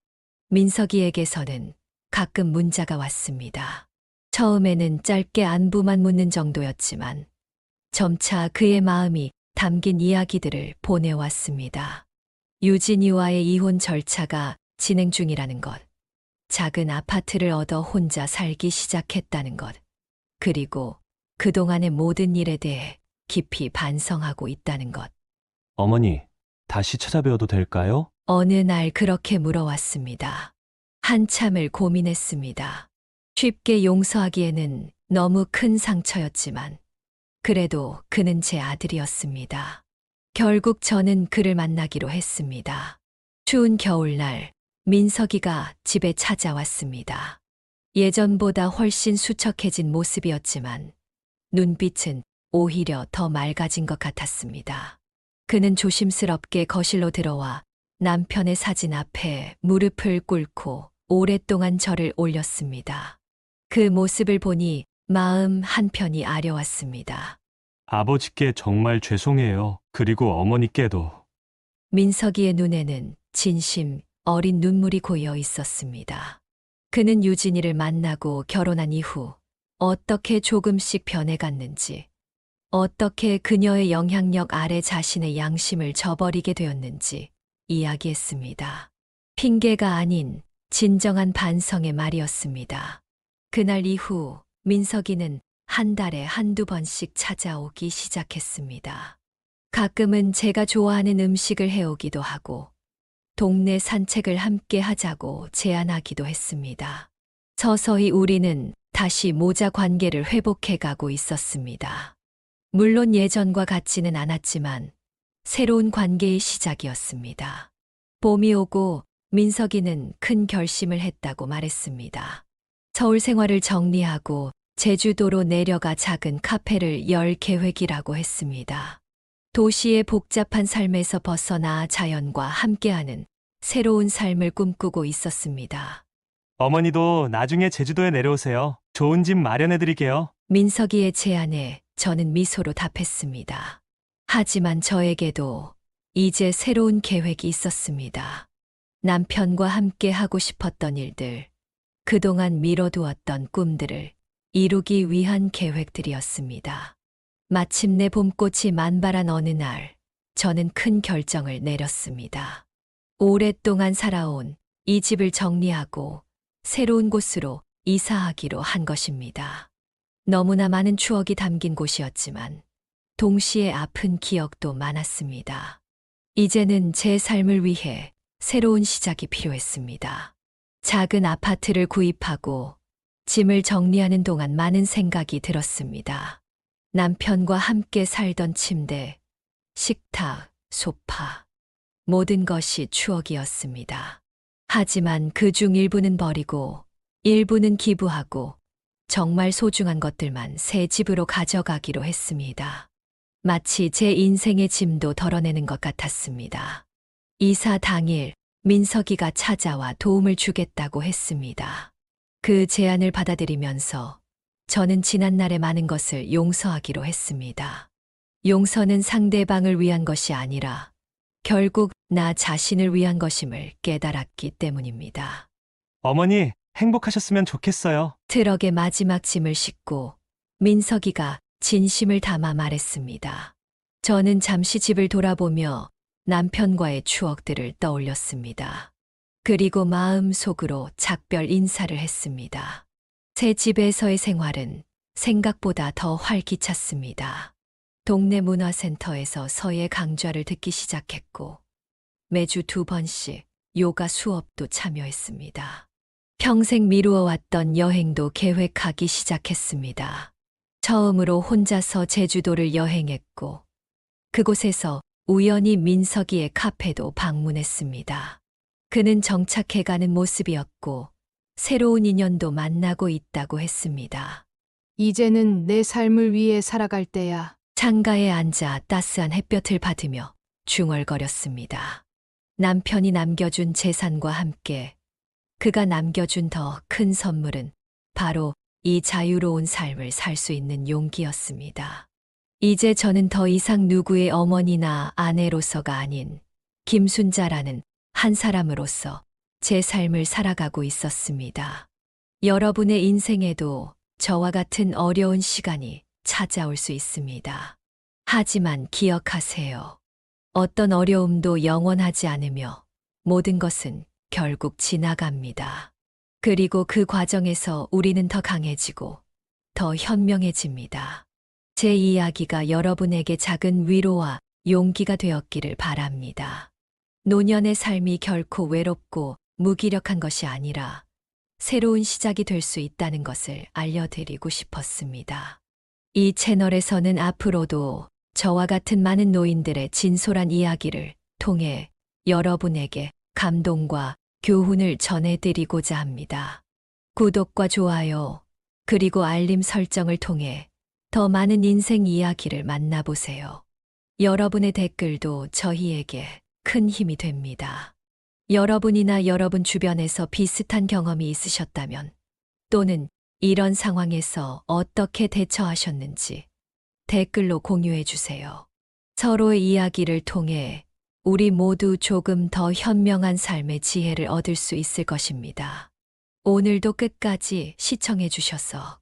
민석이에게서는 가끔 문자가 왔습니다. 처음에는 짧게 안부만 묻는 정도였지만 점차 그의 마음이 담긴 이야기들을 보내왔습니다. 유진이와의 이혼 절차가 진행 중이라는 것, 작은 아파트를 얻어 혼자 살기 시작했다는 것, 그리고 그동안의 모든 일에 대해 깊이 반성하고 있다는 것. 어머니, 다시 찾아뵈어도 될까요? 어느 날 그렇게 물어왔습니다. 한참을 고민했습니다. 쉽게 용서하기에는 너무 큰 상처였지만 그래도 그는 제 아들이었습니다. 결국 저는 그를 만나기로 했습니다. 추운 겨울날 민석이가 집에 찾아왔습니다. 예전보다 훨씬 수척해진 모습이었지만 눈빛은 오히려 더 맑아진 것 같았습니다. 그는 조심스럽게 거실로 들어와 남편의 사진 앞에 무릎을 꿇고 오랫동안 절을 올렸습니다. 그 모습을 보니 마음 한편이 아려왔습니다. 아버지께 정말 죄송해요. 그리고 어머니께도. 민석이의 눈에는 진심 어린 눈물이 고여 있었습니다. 그는 유진이를 만나고 결혼한 이후 어떻게 조금씩 변해갔는지, 어떻게 그녀의 영향력 아래 자신의 양심을 저버리게 되었는지 이야기했습니다. 핑계가 아닌 진정한 반성의 말이었습니다. 그날 이후 민석이는 한 달에 한두 번씩 찾아오기 시작했습니다. 가끔은 제가 좋아하는 음식을 해오기도 하고 동네 산책을 함께 하자고 제안하기도 했습니다. 서서히 우리는 다시 모자 관계를 회복해 가고 있었습니다. 물론 예전과 같지는 않았지만 새로운 관계의 시작이었습니다. 봄이 오고 민석이는 큰 결심을 했다고 말했습니다. 서울 생활을 정리하고 제주도로 내려가 작은 카페를 열 계획이라고 했습니다. 도시의 복잡한 삶에서 벗어나 자연과 함께하는 새로운 삶을 꿈꾸고 있었습니다. 어머니도 나중에 제주도에 내려오세요. 좋은 집 마련해드릴게요. 민석이의 제안에 저는 미소로 답했습니다. 하지만 저에게도 이제 새로운 계획이 있었습니다. 남편과 함께 하고 싶었던 일들, 그동안 미뤄두었던 꿈들을 이루기 위한 계획들이었습니다. 마침내 봄꽃이 만발한 어느 날, 저는 큰 결정을 내렸습니다. 오랫동안 살아온 이 집을 정리하고 새로운 곳으로 이사하기로 한 것입니다. 너무나 많은 추억이 담긴 곳이었지만 동시에 아픈 기억도 많았습니다. 이제는 제 삶을 위해 새로운 시작이 필요했습니다. 작은 아파트를 구입하고 짐을 정리하는 동안 많은 생각이 들었습니다. 남편과 함께 살던 침대, 식탁, 소파, 모든 것이 추억이었습니다. 하지만 그중 일부는 버리고 일부는 기부하고 정말 소중한 것들만 새 집으로 가져가기로 했습니다. 마치 제 인생의 짐도 덜어내는 것 같았습니다. 이사 당일 민석이가 찾아와 도움을 주겠다고 했습니다. 그 제안을 받아들이면서 저는 지난날의 많은 것을 용서하기로 했습니다. 용서는 상대방을 위한 것이 아니라 결국 나 자신을 위한 것임을 깨달았기 때문입니다. 어머니, 행복하셨으면 좋겠어요. 트럭의 마지막 짐을 싣고 민석이가 진심을 담아 말했습니다. 저는 잠시 집을 돌아보며 남편과의 추억들을 떠올렸습니다. 그리고 마음속으로 작별 인사를 했습니다. 새 집에서의 생활은 생각보다 더 활기찼습니다. 동네 문화센터에서 서예 강좌를 듣기 시작했고 매주 2번씩 요가 수업도 참여했습니다. 평생 미루어왔던 여행도 계획하기 시작했습니다. 처음으로 혼자서 제주도를 여행했고 그곳에서 우연히 민석이의 카페도 방문했습니다. 그는 정착해가는 모습이었고 새로운 인연도 만나고 있다고 했습니다. 이제는 내 삶을 위해 살아갈 때야. 창가에 앉아 따스한 햇볕을 받으며 중얼거렸습니다. 남편이 남겨준 재산과 함께 그가 남겨준 더 큰 선물은 바로 이 자유로운 삶을 살 수 있는 용기였습니다. 이제 저는 더 이상 누구의 어머니나 아내로서가 아닌 김순자라는 한 사람으로서 제 삶을 살아가고 있었습니다. 여러분의 인생에도 저와 같은 어려운 시간이 찾아올 수 있습니다. 하지만 기억하세요. 어떤 어려움도 영원하지 않으며 모든 것은 결국 지나갑니다. 그리고 그 과정에서 우리는 더 강해지고 더 현명해집니다. 제 이야기가 여러분에게 작은 위로와 용기가 되었기를 바랍니다. 노년의 삶이 결코 외롭고 무기력한 것이 아니라 새로운 시작이 될 수 있다는 것을 알려드리고 싶었습니다. 이 채널에서는 앞으로도 저와 같은 많은 노인들의 진솔한 이야기를 통해 여러분에게 감동과 교훈을 전해드리고자 합니다. 구독과 좋아요, 그리고 알림 설정을 통해 더 많은 인생 이야기를 만나보세요. 여러분의 댓글도 저희에게 큰 힘이 됩니다. 여러분이나 여러분 주변에서 비슷한 경험이 있으셨다면 또는 이런 상황에서 어떻게 대처하셨는지 댓글로 공유해 주세요. 서로의 이야기를 통해 우리 모두 조금 더 현명한 삶의 지혜를 얻을 수 있을 것입니다. 오늘도 끝까지 시청해 주셔서